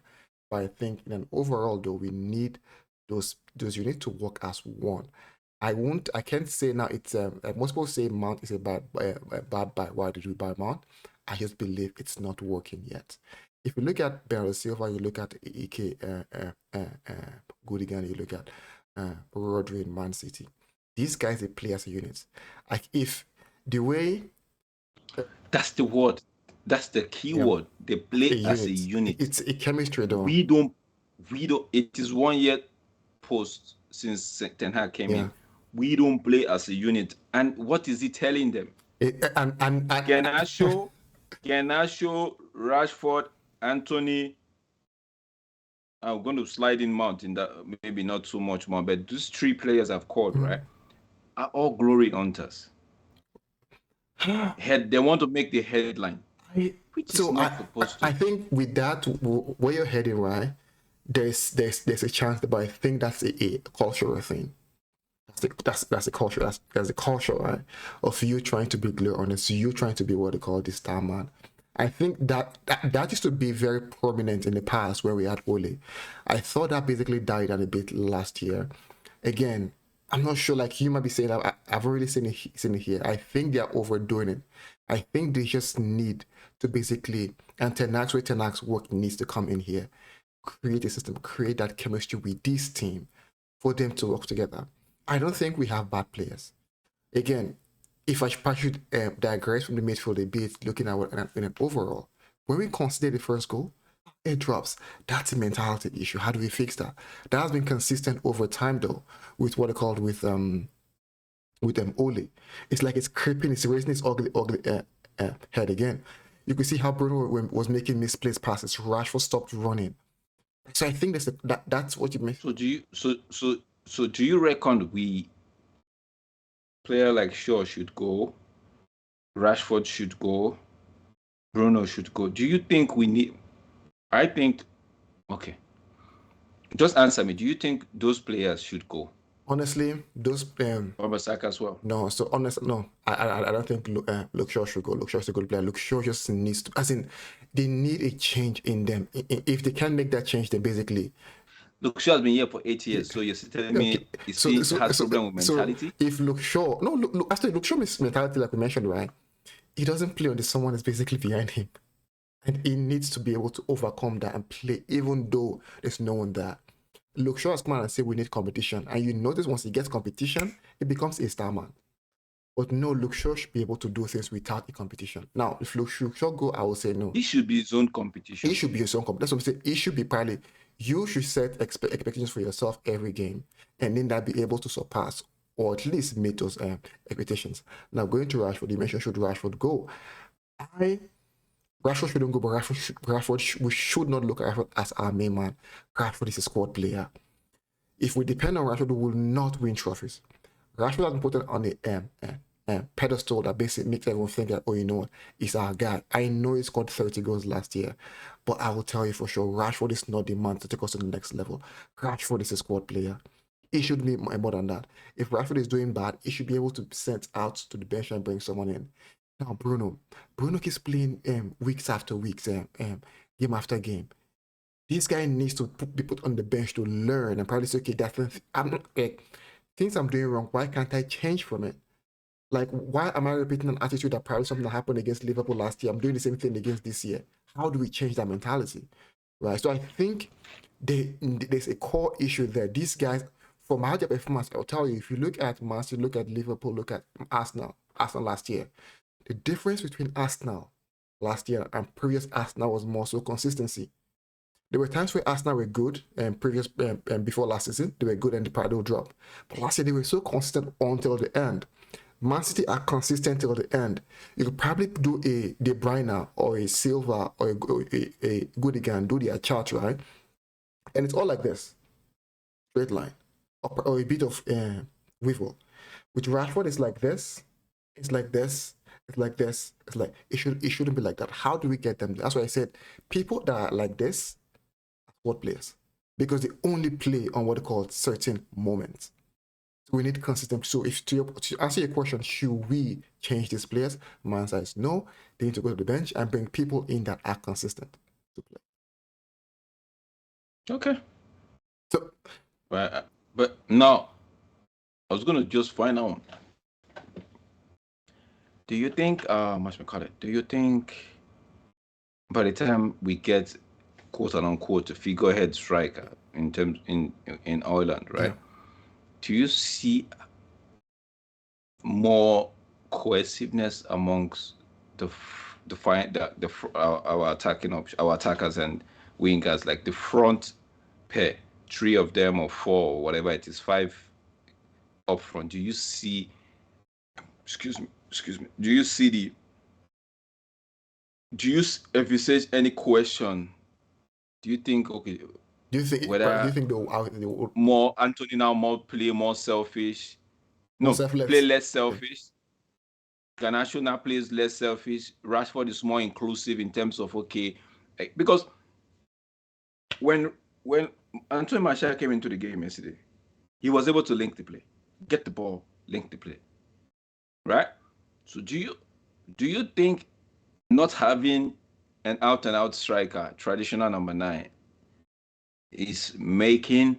but I think in an overall though we need those units to work as one. I can't say now it's most people say Mount is a bad buy. Why did we buy Mount? I just believe it's not working yet. If you look at Bernardo Silva, you look at Ike Goodigan, you look at Rodri in Man City. These guys they play as a unit. Like if the way that's the word, that's the key word. They play as a unit. It's a chemistry though. We don't. It is 1 year post since Ten Hag came in. We don't play as a unit. And what is he telling them? Garnacho, Rashford, Anthony. I'm going to slide in Mount in that, maybe not so much more, but those 3 players I've called, right, are all glory hunters. They want to make the headline, which is not supposed to. I think with that, where you're heading, right, there's a chance, but I think that's a cultural thing. That's a culture. That's a culture, right? Of you trying to be glory honest, you trying to be what they call the star man. I think that used to be very prominent in the past where we had Ole. I thought that basically died a bit last year. Again, I'm not sure. Like you might be saying, I've already seen it here. I think they're overdoing it. I think they just need to basically, and Ten Hag's work needs to come in here, create a system, create that chemistry with this team for them to work together. I don't think we have bad players. Again, if I should digress from the midfield a bit, looking at in an overall, when we consider the first goal, it drops. That's a mentality issue. How do we fix that? That has been consistent over time, though, with what I called with Ole. It's like it's creeping. It's raising its ugly head again. You can see how Bruno was making misplaced passes. Rashford stopped running. So I think that's what you mean. So do you reckon player like Shaw should go, Rashford should go, Bruno should go? Do you think we need? I think. Okay. Just answer me. Do you think those players should go? Honestly, those Saka as well. No, so honestly, no. I don't think Luke Shaw should go. Luke Shaw's a good player. Luke Shaw just needs to, as in, they need a change in them. If they can't make that change, then basically. Luke Shaw has been here for 8 years, so you're telling me he has problem with mentality? So if Luke Shaw, actually Luke Shaw's mentality, like we mentioned, right? He doesn't play on the someone that's basically behind him, and he needs to be able to overcome that and play, even though there's no one there. Luke Shaw has come out and said we need competition, and you notice once he gets competition, he becomes a star man. But no, Luke Shaw should be able to do things without a competition. Now, if Luke Shaw go, I will say no. He should be his own competition. He should be his own competition. That's what I'm saying. He should be probably, you should set expectations for yourself every game, and then that be able to surpass or at least meet those expectations. Now, going to Rashford, you mentioned should Rashford go? Rashford shouldn't go, but we should not look at Rashford as our main man. Rashford is a squad player. If we depend on Rashford, we will not win trophies. Rashford has been put on a pedestal that basically makes everyone think that, oh, you know what, he's our guy. I know he scored 30 goals last year, but I will tell you for sure, Rashford is not the man to take us to the next level. Rashford is a squad player. He should be more than that. If Rashford is doing bad, he should be able to be sent out to the bench and bring someone in. Now, Bruno keeps playing weeks after weeks, game after game. This guy needs to be put on the bench to learn and probably say, okay, things I'm doing wrong. Why can't I change from it? Like, why am I repeating an attitude that probably something that happened against Liverpool last year? I'm doing the same thing against this year. How do we change that mentality? Right. So I think there's a core issue there. These guys, from how their performance, I'll tell you, if you look at Man City, look at Liverpool, look at Arsenal last year, the difference between Arsenal last year and previous Arsenal was more so consistency. There were times where Arsenal were good and previous before last season they were good and the pride will drop. But last year they were so consistent until the end. Man City are consistent till the end. You could probably do a De Bruyne or a Silva or a Goodigan, do their chart, right? And it's all like this, straight line, or a bit of wiggle. With Rashford, it's like this, it's like this, it's like this. It's like it shouldn't be like that. How do we get them? That's why I said people that are like this are squad players because they only play on what they call certain moments. So we need consistent. So if to answer your question, should we change these players? My answer is no. They need to go to the bench and bring people in that are consistent to play. Okay. So, but now I was gonna just find out. Do you think, do you think by the time we get quote unquote a figurehead striker in terms in Ireland, right? yeah. Do you see more cohesiveness amongst our attacking our attackers and wingers, like the front pair, 3 of them or 4 or whatever it is, 5 up front? Do you see? Excuse me. Do you see if you say any question? Do you think okay? Do you think they will More Anthony now more selfish? more No, play selfless? less Okay. selfish. Garnacho now plays less selfish. Rashford is more inclusive in terms of because when Anthony Martial came into the game yesterday, he was able to link the play, get the ball, link the play, right? So do you think not having an out and out striker, traditional number 9, is making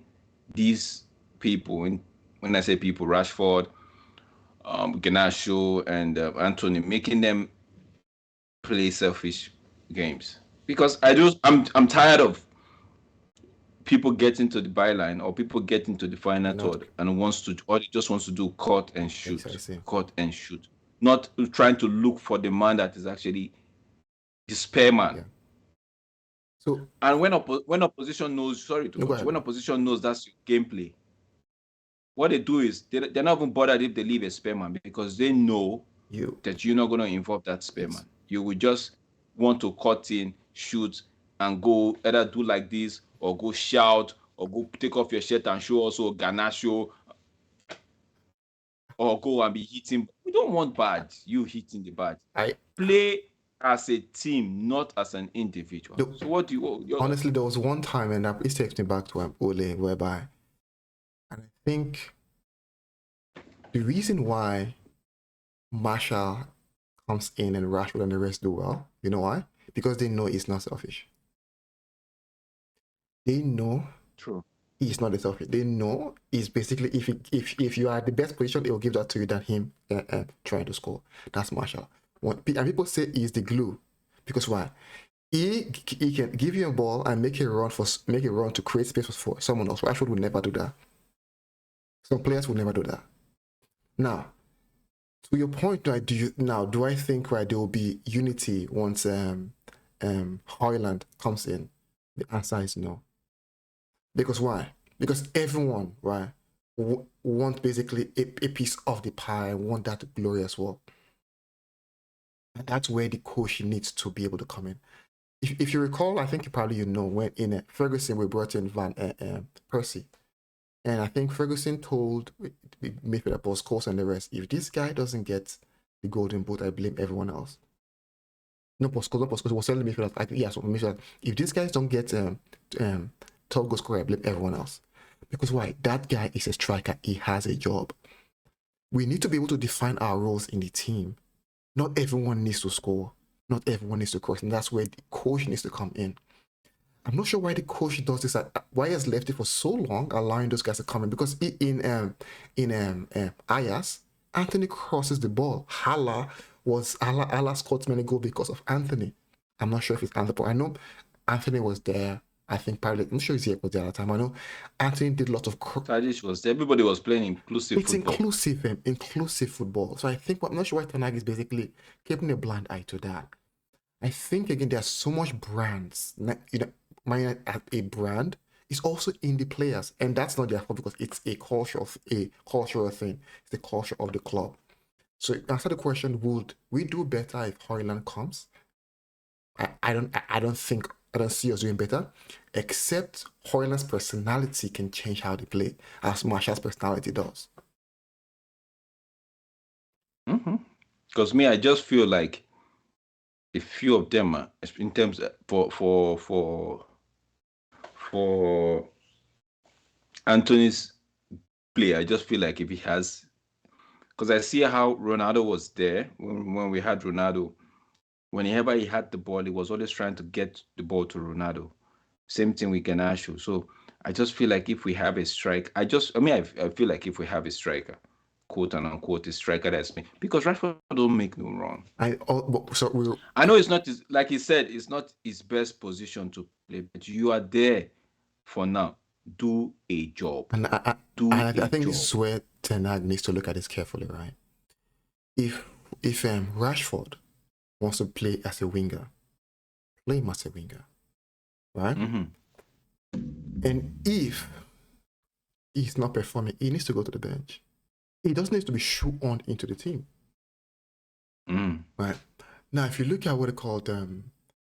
these people, when I say people, Rashford, Garnacho, and Anthony, making them play selfish games? Because I'm tired of people getting to the byline or people getting to the final And not third and they just wants to do cut and I shoot, see. not trying to look for the man that is actually the spare man. Yeah. So And when opposition knows, sorry to no, go cut you, ahead. when opposition knows that's your gameplay, what they do is they're not even bothered if they leave a spare man because they know that you're not going to involve that spare man. You will just want to cut in, shoot, and go either do like this or go shout or go take off your shirt and show also Garnacho or go and be hitting. We don't want badge. You hitting the badge. I Play as a team, not as an individual. the, So what do you? honestly, there was one time, and it takes me back to Ole, whereby, and I think the reason why Marshall comes in and Rashford and the rest do well, you know why? Because they know he's not selfish. They know True. he's not the selfish. They know he's basically if you are at the best position, it will give that to you than him trying to score. That's Marshall. And people say he's the glue because why? He can give you a ball and make a run to create space for someone else. Rashford would never do that. Some players would never do that. Now, to your point, right, do I think right there will be unity once Højlund comes in? The answer is no. Because why? Because everyone, right, want basically a piece of the pie and want that glory as well. And that's where the coach needs to be able to come in. If you recall, I think you know when in Ferguson we brought in Van Persie, and I think Ferguson told midfielder Paul Scholes and the rest, if this guy doesn't get the golden boot, I blame everyone else. No, Paul Scholes was telling midfielder. I think yes, midfielder. If these guys don't get top goal scorer, I blame everyone else. Because why? That guy is a striker. He has a job. We need to be able to define our roles in the team. Not everyone needs to score. Not everyone needs to cross, and that's where the coach needs to come in. I'm not sure why the coach does this. Why he has left it for so long, allowing those guys to come in. Because in Ajax, Anthony crosses the ball. Hala scored many goals because of Anthony. I'm not sure if it's Anthony, but I know Anthony was there. I think probably, I'm not sure he was there at the time. I know Anthony did a lot of. Tadic was there. Everybody was playing inclusive football. It's inclusive football. So I think I'm not sure why Ten Hag is basically keeping a blind eye to that. I think again there's so much brands. You know, Man United as a brand is also in the players, and that's not their fault because it's a cultural thing. It's the culture of the club. So answer the question: would we do better if Hoyland comes? I don't think I don't see us doing better, except Hoyland's personality can change how they play, as Marshall's personality does. Because me, I just feel like a few of them, in terms for Anthony's play, I just feel like if he has, because I see how Ronaldo was there when we had Ronaldo. Whenever he had the ball, he was always trying to get the ball to Ronaldo. Same thing with Garnacho. So I just feel like if we have a strike, I feel like if we have a striker, quote and unquote, a striker that's me, because Rashford don't make no wrong. I know it's not like he said, it's not his best position to play, but you are there for now. Do a job. And I think this is where Ten Hag needs to look at this carefully, right? If Rashford wants to play as a winger, play him as a winger, right? And if he's not performing, he needs to go to the bench. He doesn't need to be shoehorned into the team. Right. Now, if you look at what they called,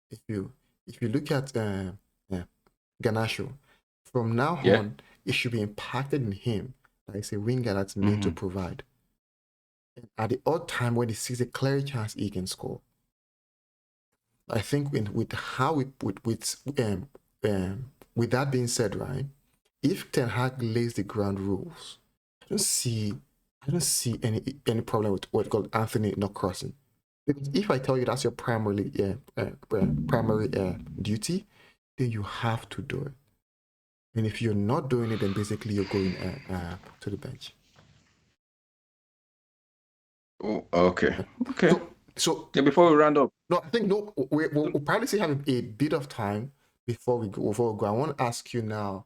if you look at Garnacho, from now on, it should be impacted in him that it's a winger that's meant to provide. And at the odd time when he sees a clear chance, he can score. I think with that being said, right, if Ten Hag lays the ground rules, I don't see any problem with what called Anthony not crossing. Because if I tell you that's your primary duty, then you have to do it. And if you're not doing it, then basically you're going to the bench. Oh, okay. Okay. So before we round up. No, I think we'll probably still have a bit of time before we go. I want to ask you now,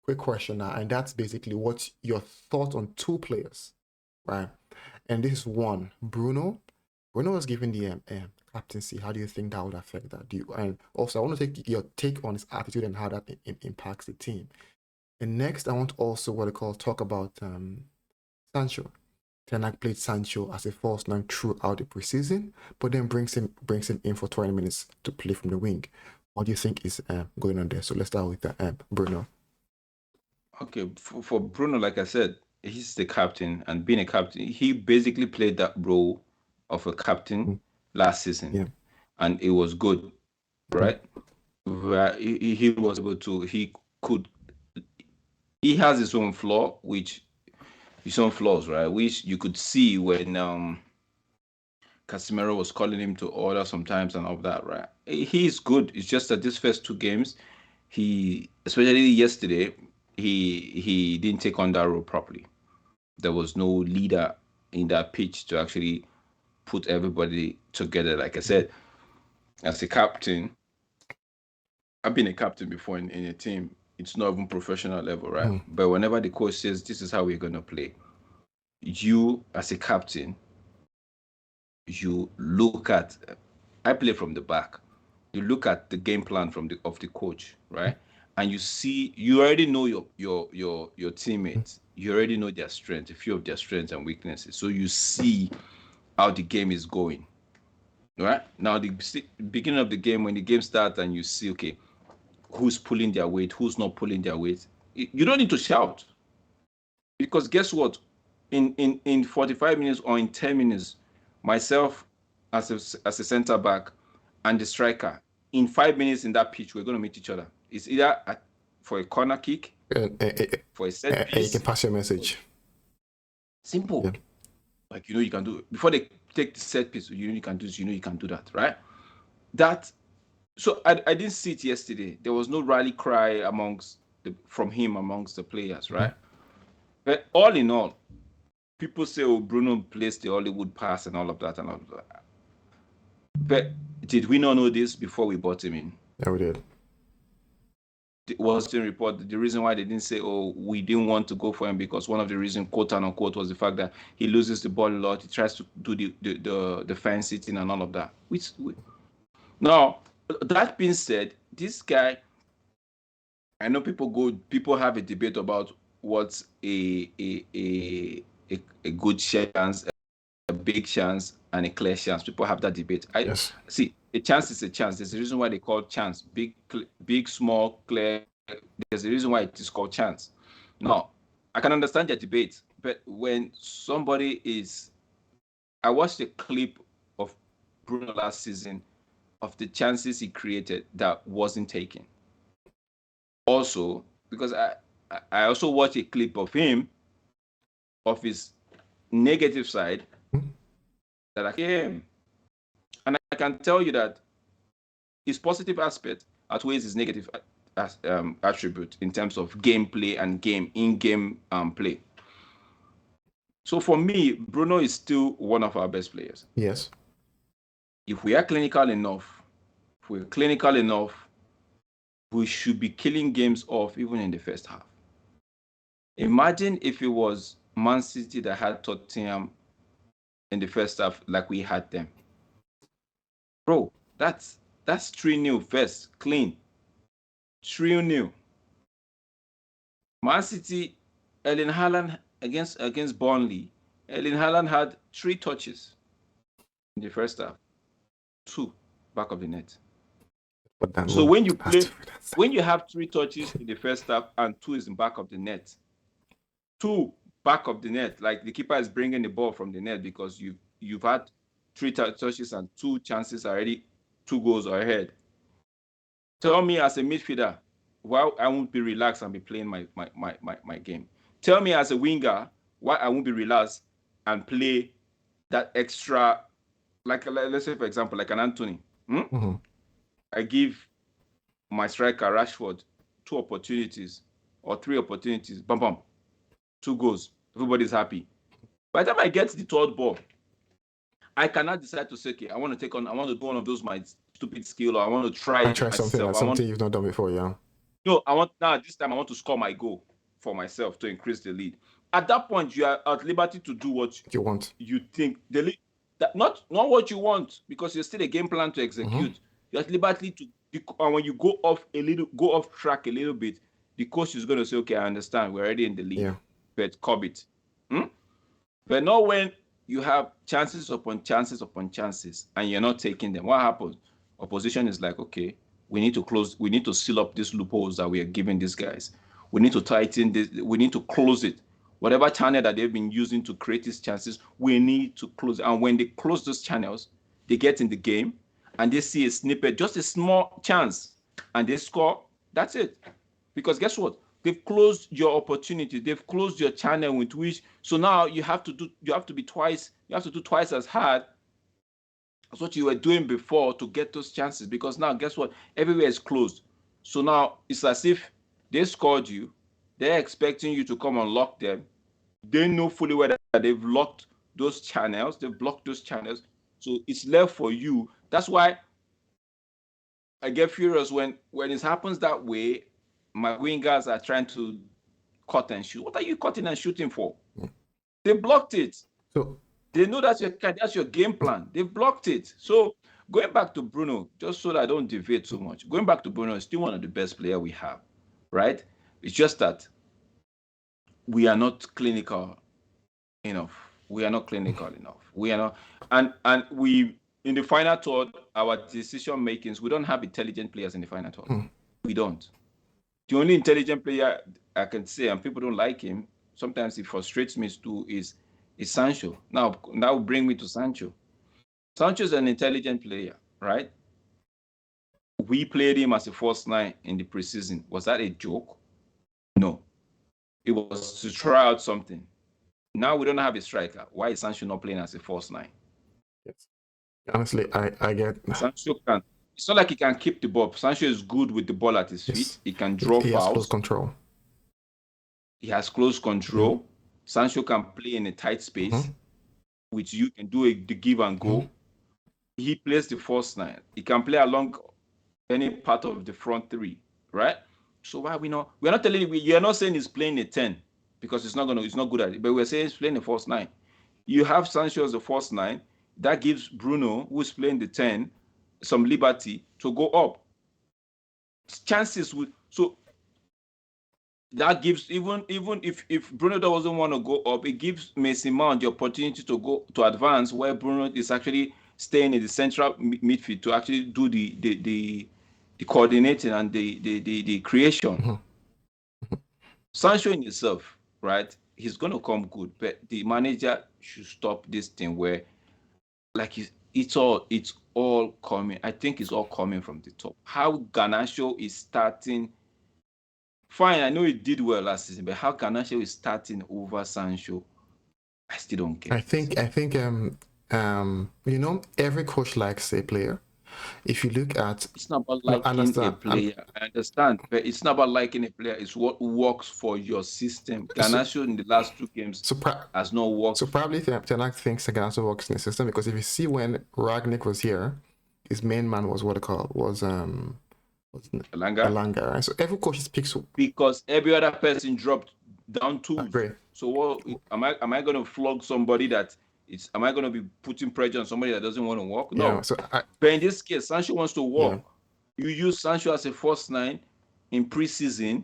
quick question now, and that's basically what's your thought on two players, right? And this is one, Bruno. Bruno was given the captaincy. How do you think that would affect that? And also, I want to take your take on his attitude and how that impacts the team. And next, I want also talk about Sancho. Ten Hag played Sancho as a false nine throughout the preseason, but then brings him in for 20 minutes to play from the wing. What do you think is going on there? So let's start with Bruno. Okay, for Bruno, like I said, he's the captain, and being a captain, he basically played that role of a captain last season, and it was good, right? Where he was able to, he has his own flaws, right? Which you could see when Casemiro was calling him to order sometimes and all that, right? He's good. It's just that these first two games, especially yesterday, he didn't take on that role properly. There was no leader in that pitch to actually put everybody together. Like I said, as a captain, I've been a captain before in a team. It's not even professional level, right? But whenever the coach says this is how we're gonna play, you as a captain, you look at. I play from the back. You look at the game plan of the coach, right? And you already know your teammates. You already know their strengths, a few of their strengths and weaknesses. So you see how the game is going, right? Now the beginning of the game, when the game starts and you see, okay, who's pulling their weight, who's not pulling their weight, you don't need to shout, because guess what? In 45 minutes or in 10 minutes, myself as a center back and the striker, in 5 minutes in that pitch, we're going to meet each other. It's either for a corner kick, for a set piece. You can pass your message. Simple. Yeah. Like, you can do it. Before they take the set piece, you can do this, you can do that, right? So I didn't see it yesterday. There was no rally cry from him amongst the players, right? But all in all, people say, oh, Bruno plays the Hollywood pass and all of that and all of that. But did we not know this before we bought him in? Yeah, we did. It was the report. The reason why they didn't say, oh, we didn't want to go for him, because one of the reasons, quote unquote, was the fact that he loses the ball a lot. He tries to do the fancy thing and all of that. Now, that being said, this guy, I know people have a debate about what's a good chance, a big chance, and a clear chance. People have that debate. I Yes. see a chance is a chance. There's a reason why they call chance big, small, clear. There's a reason why it is called chance. Now, I can understand your debate, but when somebody is, I watched a clip of Bruno last season of the chances he created that wasn't taken. Also, because I also watched a clip of him of his negative side Mm-hmm. that I came, and I can tell you that his positive aspect outweighs his negative attribute in terms of gameplay and in-game play. So for me, Bruno is still one of our best players. Yes. If we are clinical enough, if we're clinical enough, we should be killing games off even in the first half. Imagine if it was Man City that had Tottenham in the first half like we had them. Bro, that's 3-0 first, clean. 3-0. Man City, Erling Haaland against Burnley. Erling Haaland had 3 touches in the first half, 2 back of the net. But that So rule when you has to play, be that side. when you have 3 touches in the first half and 2 is in back of the net, 2 back of the net, like the keeper is bringing the ball from the net because you've had 3 touches and 2 chances already, 2 goals ahead. Tell me as a midfielder why I won't be relaxed and be playing my game. Tell me as a winger why I won't be relaxed and play that extra, like let's say for example, like an Anthony. Mm-hmm. I give my striker Rashford 2 opportunities or 3 opportunities, bam bam, 2 goals. Everybody's happy. By the time I get the 3rd ball, I cannot decide to say, okay, I want to do one of those my stupid skill, or I want to try I it try something myself. like something you've not done before, yeah. No, this time I want to score my goal for myself to increase the lead. At that point, you are at liberty to do what You want. you think the lead, that not what you want, because you're still a game plan to Mm-hmm. execute. You're at liberty to, and when you go off track a little bit, the coach is going to say, okay, I understand, we're already in the lead, Yeah. but curb it. But not when you have chances upon chances upon chances and you're not taking them. What happens? Opposition is like, okay, we need to seal up these loopholes that we are giving these guys. We need to tighten this, we need to close it. Whatever channel that they've been using to create these chances, we need to close it. And when they close those channels, they get in the game and they see a snippet, just a small chance, and they score. That's it. Because guess what? They've closed your opportunity. They've closed your channel with which. So now you have to do twice as hard as what you were doing before to get those chances. Because now, guess what? Everywhere is closed. So now it's as if they scored you. They're expecting you to come and lock them. They know fully well that they've locked those channels. They've blocked those channels. So it's left for you. That's why I get furious when it happens that way. My wingers are trying to cut and shoot. What are you cutting and shooting for? They blocked it. So They know that's your game plan. They've blocked it. So going back to Bruno, just so that I don't deviate too much. Going back to Bruno, is still one of the best players we have, right? It's just that we are not clinical enough. We are not clinical enough. We are not, and we in the final third, our decision makings. We don't have intelligent players in the final third. We don't. The only intelligent player I can say, and people don't like him, sometimes it frustrates me too, is Sancho. Now that will bring me to Sancho. Sancho's an intelligent player, right? We played him as a false nine in the preseason. Was that a joke? No. It was to try out something. Now we don't have a striker. Why is Sancho not playing as a false nine? yes. Honestly, I get Sancho can. It's not like he can keep the ball. Sancho is good with the ball at his feet. yes. He can draw He has close fouls. control. He has close Yeah. control. Sancho can play in a tight Mm-hmm. space, which you can do the give and Mm-hmm. go. He plays the false nine. He can play along any part of the front three, right? So why we not? We're not telling you. You're not saying he's playing a 10 because it's not good at it. But we're saying he's playing a false nine. You have Sancho as a false nine. That gives Bruno, who's playing the 10, some liberty to go up. Chances would so that gives, even if Bruno doesn't want to go up, it gives Mason Mount the opportunity to go to advance, where Bruno is actually staying in the central midfield to actually do the coordinating and the creation. Mm-hmm. Sancho in itself, right? He's gonna come good, but the manager should stop this thing where, like, it's all coming. I think it's all coming from the top. How Garnacho is starting. Fine, I know he did well last season, but how Garnacho is starting over Sancho, I still don't get it. I think you know, every coach likes a player. If you look at, It's not about no, liking a understand, and player. I understand, but it's not about liking a player. It's what works for your system. so Garnacho in the last 2 games so, has not worked. so probably Ten Hag thinks again also works in the system, because if you see when Ragnick was here, his main man was what it called was Elanga, Elanga, right? So every coach speaks. because every other person dropped down I tools. agree. So what am I going to flog somebody that it's? Am I going to be putting pressure on somebody that doesn't want to work? Yeah. No. So But in this case, Sancho wants to yeah. work. You use Sancho as a first nine in preseason.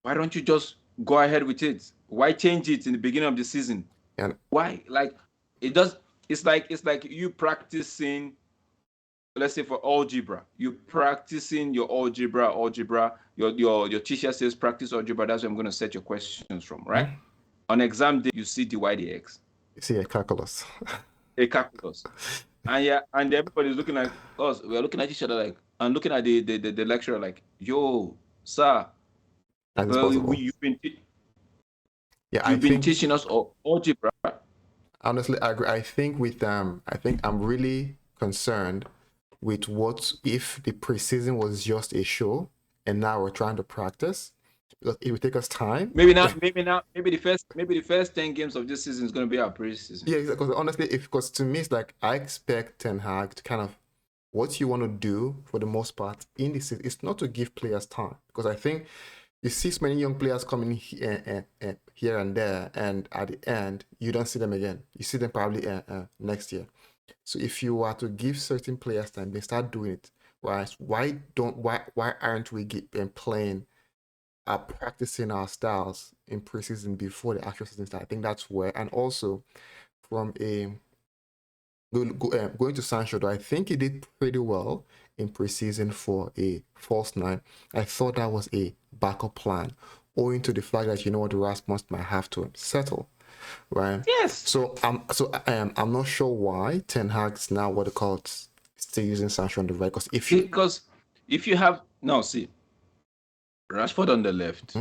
Why don't you just go ahead with it? Why change it in the beginning of the season? And Why? Like, it does. It's like you practicing. Let's say for algebra, you practicing your algebra. Your teacher says practice algebra. That's where I'm going to set your questions from, right? On exam day, you see dy dx, you see a calculus. a calculus, and everybody's looking at us. We're looking at each other like, and looking at the lecturer like, yo, sir, That is possible. Yeah, I you've been think teaching us algebra. honestly, I agree. I think with I think I'm really concerned with what if the preseason was just a show and now we're trying to practice, because it will take us time. Maybe the first 10 games of this season is going to be our preseason. Yeah, because honestly, because to me it's like I expect Ten Hag to kind of what you want to do for the most part in the season is not to give players time, because I think you see so many young players coming here and there, and at the end you don't see them again. You see them probably next year. So if you were to give certain players time, they start doing it. Right? Why aren't we playing, practicing our styles in preseason before the actual season starts? I think that's where, and also from a going to Sancho, though, I think he did pretty well in preseason for a false nine. I thought that was a backup plan, owing to the fact that you know what, the Rasmus might have to settle, right? Yes. So I'm not sure why Ten Hag's now what they call it, still using Sancho on the right, because if you have now see Rashford on the left,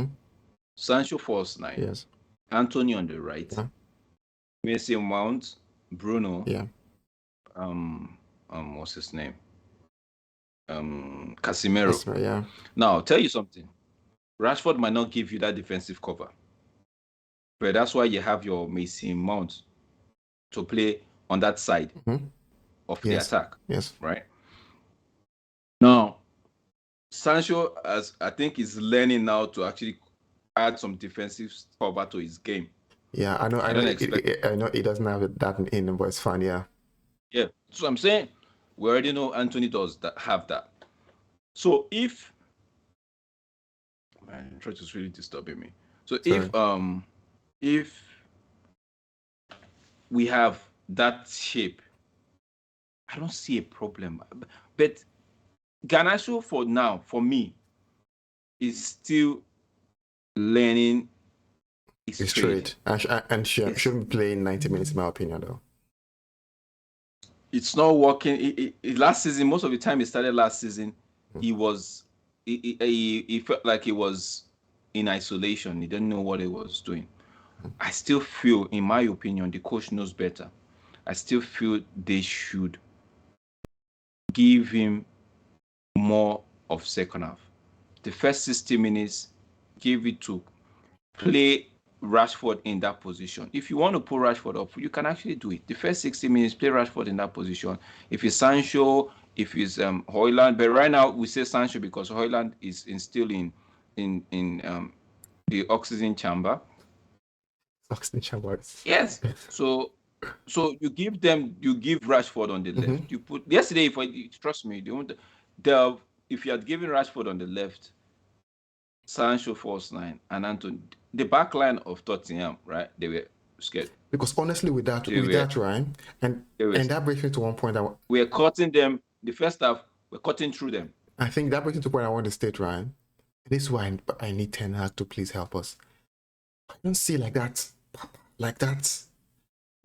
Sancho false nine, yes, Anthony on the right, Mason Mount, Bruno, yeah, what's his name? Casemiro. yeah. Now, I'll tell you something. Rashford might not give you that defensive cover, but that's why you have your Mason Mount to play on that side of the attack. Yes. Right. Now, Sancho, as I think, is learning now to actually add some defensive cover to his game. Yeah, I know. I know he doesn't have that in him, but it's fun. Yeah. Yeah. So I'm saying we already know Anthony does have that. So if man, Trust is really disturbing me. So if we have that shape, I don't see a problem. But Garnacho for now, for me, is still learning his trade. And shouldn't be playing 90 minutes, in my opinion, though. It's not working. Last season, most of the time he started last season, he felt like he was in isolation. He didn't know what he was doing. I still feel, in my opinion, the coach knows better. I still feel they should give him more of second half. The first 60 minutes, give it to play Rashford in that position. If you want to put Rashford up, you can actually do it. The first 60 minutes, play Rashford in that position. If it's Sancho, if it's Højlund, but right now we say Sancho because Højlund is still in the oxygen chamber. Oxygen chamber. Yes. So you give Rashford on the left. You put yesterday. Trust me, if you had given Rashford on the left, Sancho false nine, and Anthony. The back line of Tottenham, right? They were scared. Because honestly, with They were Ryan, and they were that brings me to one point that we were cutting them. The first half, we're cutting through them. I think that brings me to a point I want to state, Ryan. This is why I need Ten Hag to please help us. I don't see like that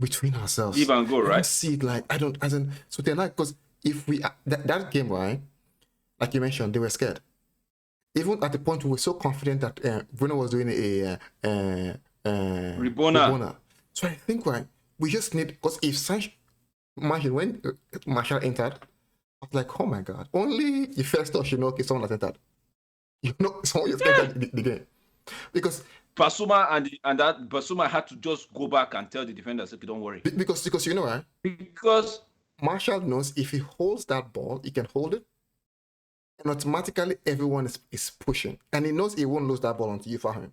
between ourselves. Give and go, I right? don't see it like I don't as in so Ten Hag, because if we that game, right, like you mentioned, they were scared. Even at the point we were so confident that Bruno was doing a Ribona. So I think, right, we just need, because if Sancho, imagine when Martial entered, I was like, oh my god, only the first touch, someone has entered. Someone just entered the game. Because Basuma and that Basuma had to just go back and tell the defenders, okay, don't worry. Because right? Because Martial knows if he holds that ball, he can hold it, and automatically everyone is pushing, and he knows he won't lose that ball until you foul him.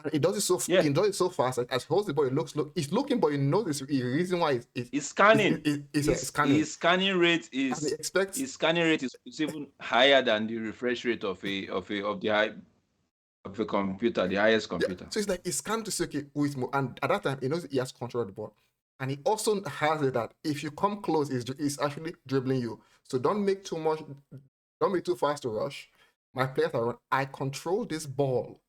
And he does it so he does it so fast. Like, as he holds the ball, he's looking, but he knows the reason why he's scanning. His scanning. His scanning rate is even higher than the refresh rate of the computer, the highest computer. Yeah. So it's like he's scanned to see, okay, and at that time he knows he has control of the ball, and he also has it that if you come close, he's actually dribbling you. So don't make too much. Don't be too fast to rush. My players are around. I control this ball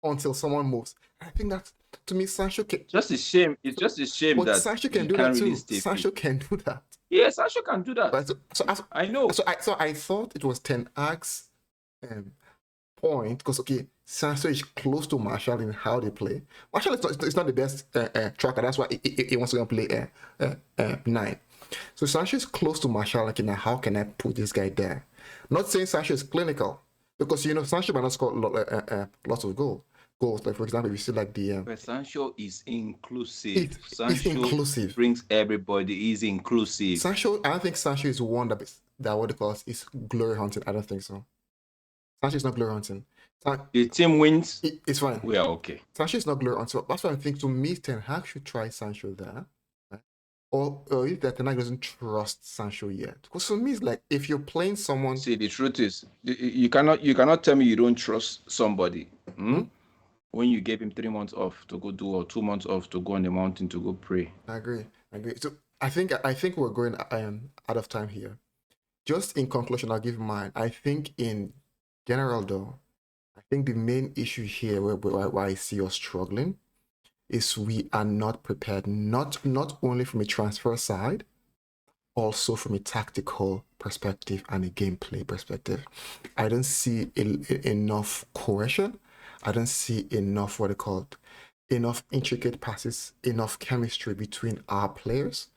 until someone moves. I think that, to me, Sancho can. Just a shame. It's just a shame that Sancho can do that too. Sancho can do that. Yeah, Sancho can do that. But I know. So I thought it was Ten Hag's point, because Sancho is close to Martial in how they play. Martial is not the best tracker. That's why he wants to play 9. So Sancho is close to Martial. Like, how can I put this guy there? Not saying Sancho is clinical, because Sancho might not score lots of goals. Like, for example, if you see like but Sancho is inclusive. Sancho inclusive. Brings everybody. He's inclusive. Sancho, I don't think Sancho is one that what they call is glory hunting. I don't think so. Sancho is not glory hunting. The team wins. It's fine. We are okay. Sancho is not glory hunting. So that's why I think, to me, Ten Hag should try Sancho there. Right? Or if Ten Hag doesn't trust Sancho yet. Because for me, it's like, if you're playing someone. See, the truth is, you cannot tell me you don't trust somebody. When you gave him 3 months off to go do, or 2 months off to go on the mountain to go pray. I agree. So I think we're going out of time here. Just in conclusion, I'll give mine. I think in general, though, I think the main issue here where I see us struggling is we are not prepared, not only from a transfer side, also from a tactical perspective and a gameplay perspective. I don't see enough cohesion. I don't see enough, enough intricate passes, enough chemistry between our players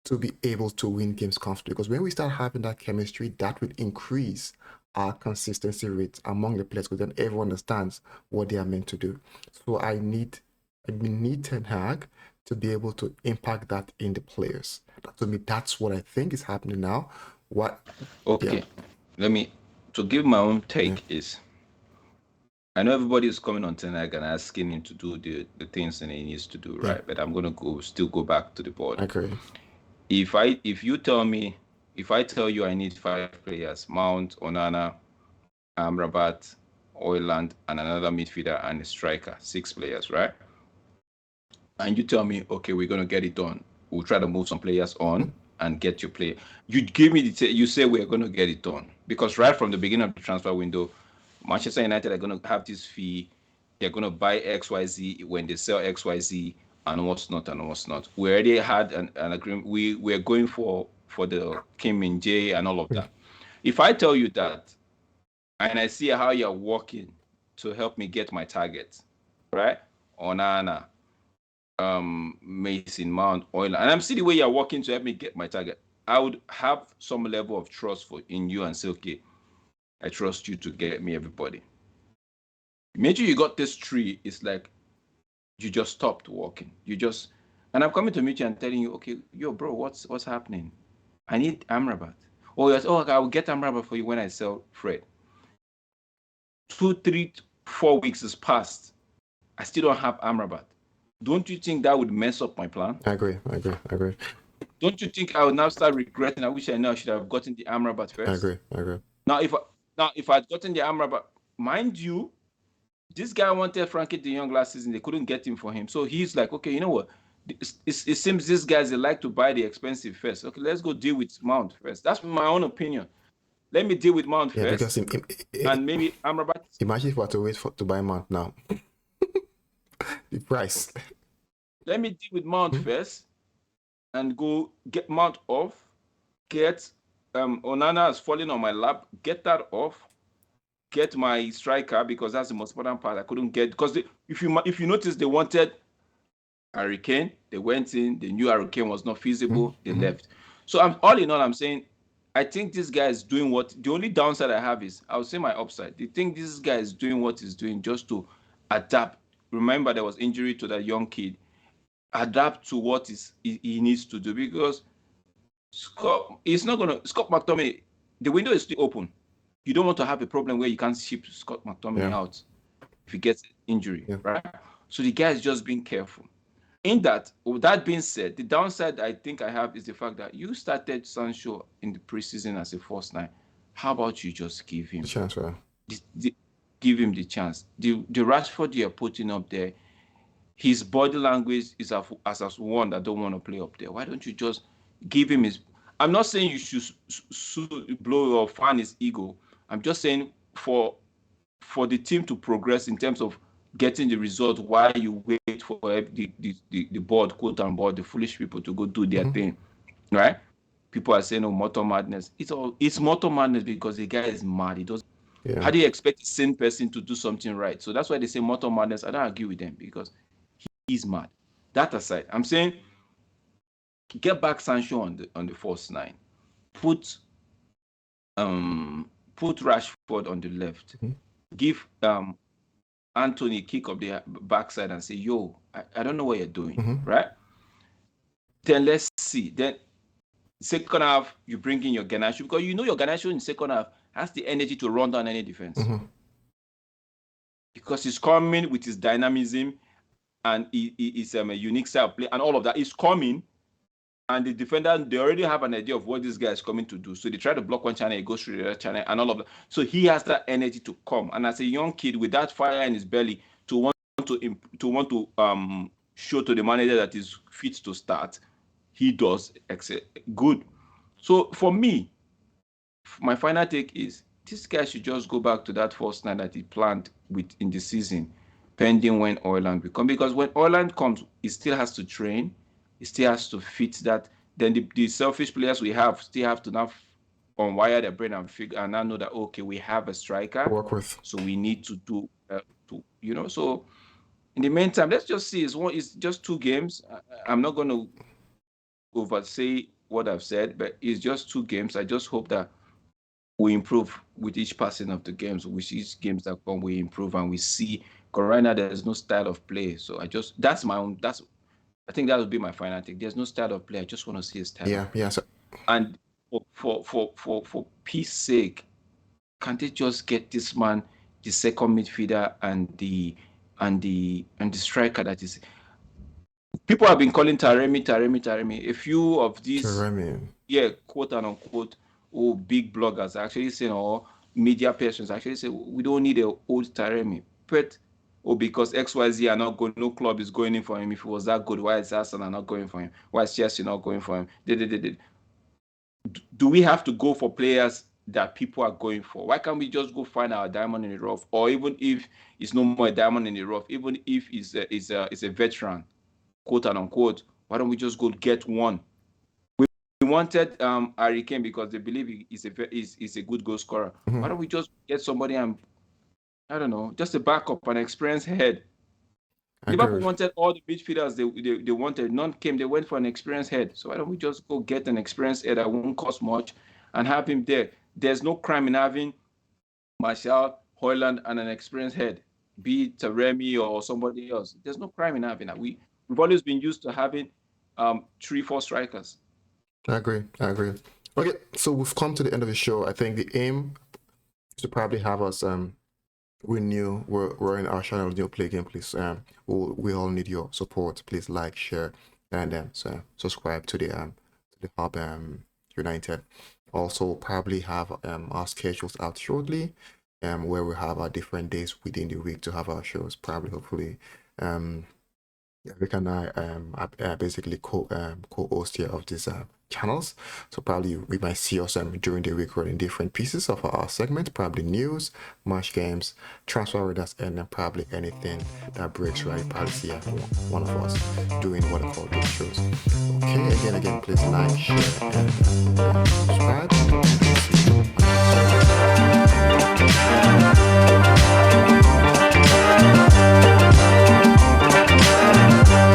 to be able to win games comfortably. Because when we start having that chemistry, that would increase our consistency rate among the players, because then everyone understands what they are meant to do. So I need Ten Hag to be able to impact that in the players. To me, that's what I think is happening now. Okay. Yeah. To give my own take is, I know everybody is coming on Ten Hag and asking him to do the things that he needs to do, right? Yeah. But I'm gonna still go back to the board. I agree. If I tell you I need 5 players, Mount, Onana, Amrabat, Oiland, and another midfielder and a striker, 6 players, right? And you tell me, okay, we're gonna get it done. We'll try to move some players on and get your player. You give me you say we're gonna get it done, because right from the beginning of the transfer window, Manchester United are gonna have this fee. They're gonna buy XYZ when they sell XYZ. And what's not. We already had an agreement. We're going for the Kim Min-jae and all of that. If I tell you that, and I see how you're working to help me get my target, right? Onana, Mason, Mount, Oil, and I'm seeing the way you're working to help me get my target, I would have some level of trust in you and say, okay, I trust you to get me everybody. Imagine you got this tree, it's like, you just stopped walking. And I'm coming to meet you and telling you, okay, yo, bro, what's happening? I need Amrabat. Okay, I will get Amrabat for you when I sell Fred. 2, 3, 4 weeks has passed. I still don't have Amrabat. Don't you think that would mess up my plan? I agree. Don't you think I would now start regretting? I wish I should have gotten the Amrabat first. I agree. Now, if I'd gotten the Amrabat, mind you, this guy wanted Frankie de Jong last season. They couldn't get him for him. So he's like, okay, you know what? It seems these guys, they like to buy the expensive first. Okay, let's go deal with Mount first. That's my own opinion. Let me deal with Mount Yeah, because first. And maybe Amrabat. imagine if we had to wait to buy Mount now. The price. Okay. Let me deal with Mount first and go get Mount off. Get Onana is falling on my lap. Get that off. Get my striker, because that's the most important part. I couldn't get, because if you notice, they wanted Harry Kane. They went in. They knew Harry Kane was not feasible. They left. So all in all, I'm saying, I think this guy is doing what. The only downside I have is, I would say my upside. I think this guy is doing what he's doing just to adapt. Remember, there was injury to that young kid. Adapt to what he needs to do, because Scott McTominay, the window is still open. You don't want to have a problem where you can't ship Scott McTominay out if he gets injury, right? So the guy is just being careful. In that, with that being said, the downside I think I have is the fact that you started Sancho in the preseason as a false nine. How about you just give him the chance, right? Give him the chance? The Rashford you're putting up there, his body language is as one that don't want to play up there. Why don't you just give him his? I'm not saying you should blow or fan his ego. I'm just saying for the team to progress in terms of getting the result while you wait for the board, quote unquote, the foolish people to go do their thing, right? People are saying, "Oh, motor madness." It's motor madness because the guy is mad. He doesn't. Yeah. How do you expect a sane person to do something right? So that's why they say motor madness. I don't agree with them because he's mad. That aside, I'm saying get back Sancho on the false nine. Put Rashford on the left. Give Anthony kick up the backside and say, yo, I don't know what you're doing, right? Then let's see. Then second half, you bring in your Garnacho, because you know your Garnacho in second half has the energy to run down any defense. Because he's coming with his dynamism and he's a unique style of play and all of that. He's coming, and the defender, they already have an idea of what this guy is coming to do. So they try to block one channel, he goes through the other channel and all of that. So he has that energy to come. And as a young kid with that fire in his belly to want to show to the manager that he's fit to start, he does good. So for me, my final take is this guy should just go back to that first nine that he planned with in the season, pending when Ireland will come. Because when Ireland comes, he still has to train. He still has to fit that. Then the selfish players we have still have to now unwire their brain and figure and now know that, okay, we have a striker work with. So we need to do So in the meantime, let's just see. It's just 2 games. I'm not going to oversay what I've said, but it's just 2 games. I just hope that we improve with each passing of the games. With each games that come, we improve and we see. Because right now there's no style of play. So that's my own. I think that would be my final take. There's no style of play. I just want to see a style. Yeah. So, and for peace sake, can't they just get this man, the second midfielder and the striker that is? People have been calling Taremi. A few of these, quote and unquote, big bloggers are actually saying, or media persons actually say, we don't need an old Taremi. But because XYZ are not going, no club is going in for him. If he was that good, why is Arsenal not going for him? Why is Chelsea not going for him? Do we have to go for players that people are going for? Why can't we just go find our diamond in the rough? Or even if it's no more a diamond in the rough, even if it's a veteran, quote and unquote, why don't we just go get one? We wanted Harry Kane because they believe he's a good goal scorer. Why don't we just get somebody and, I don't know, just a backup, an experienced head? Liverpool wanted all the midfielders they wanted. None came. They went for an experienced head. So why don't we just go get an experienced head that won't cost much and have him there? There's no crime in having Martial, Højlund, and an experienced head, be it Taremi or somebody else. There's no crime in having that. We've always been used to having 3-4 strikers. I agree. Okay, so we've come to the end of the show. I think the aim is to probably have us we're in our channel, new Play Game, please. We all need your support. Please like, share, and subscribe to the Hub United. Also, probably have our schedules out shortly. where we have our different days within the week to have our shows. Probably, hopefully, Rick and I are basically co-host here of these channels. So probably we might see us during the week running different pieces of our segment, probably news, match games, transfer readers, and then probably anything that breaks right. Probably see one of us doing what I call those shows. Okay, again, please like, share, and subscribe.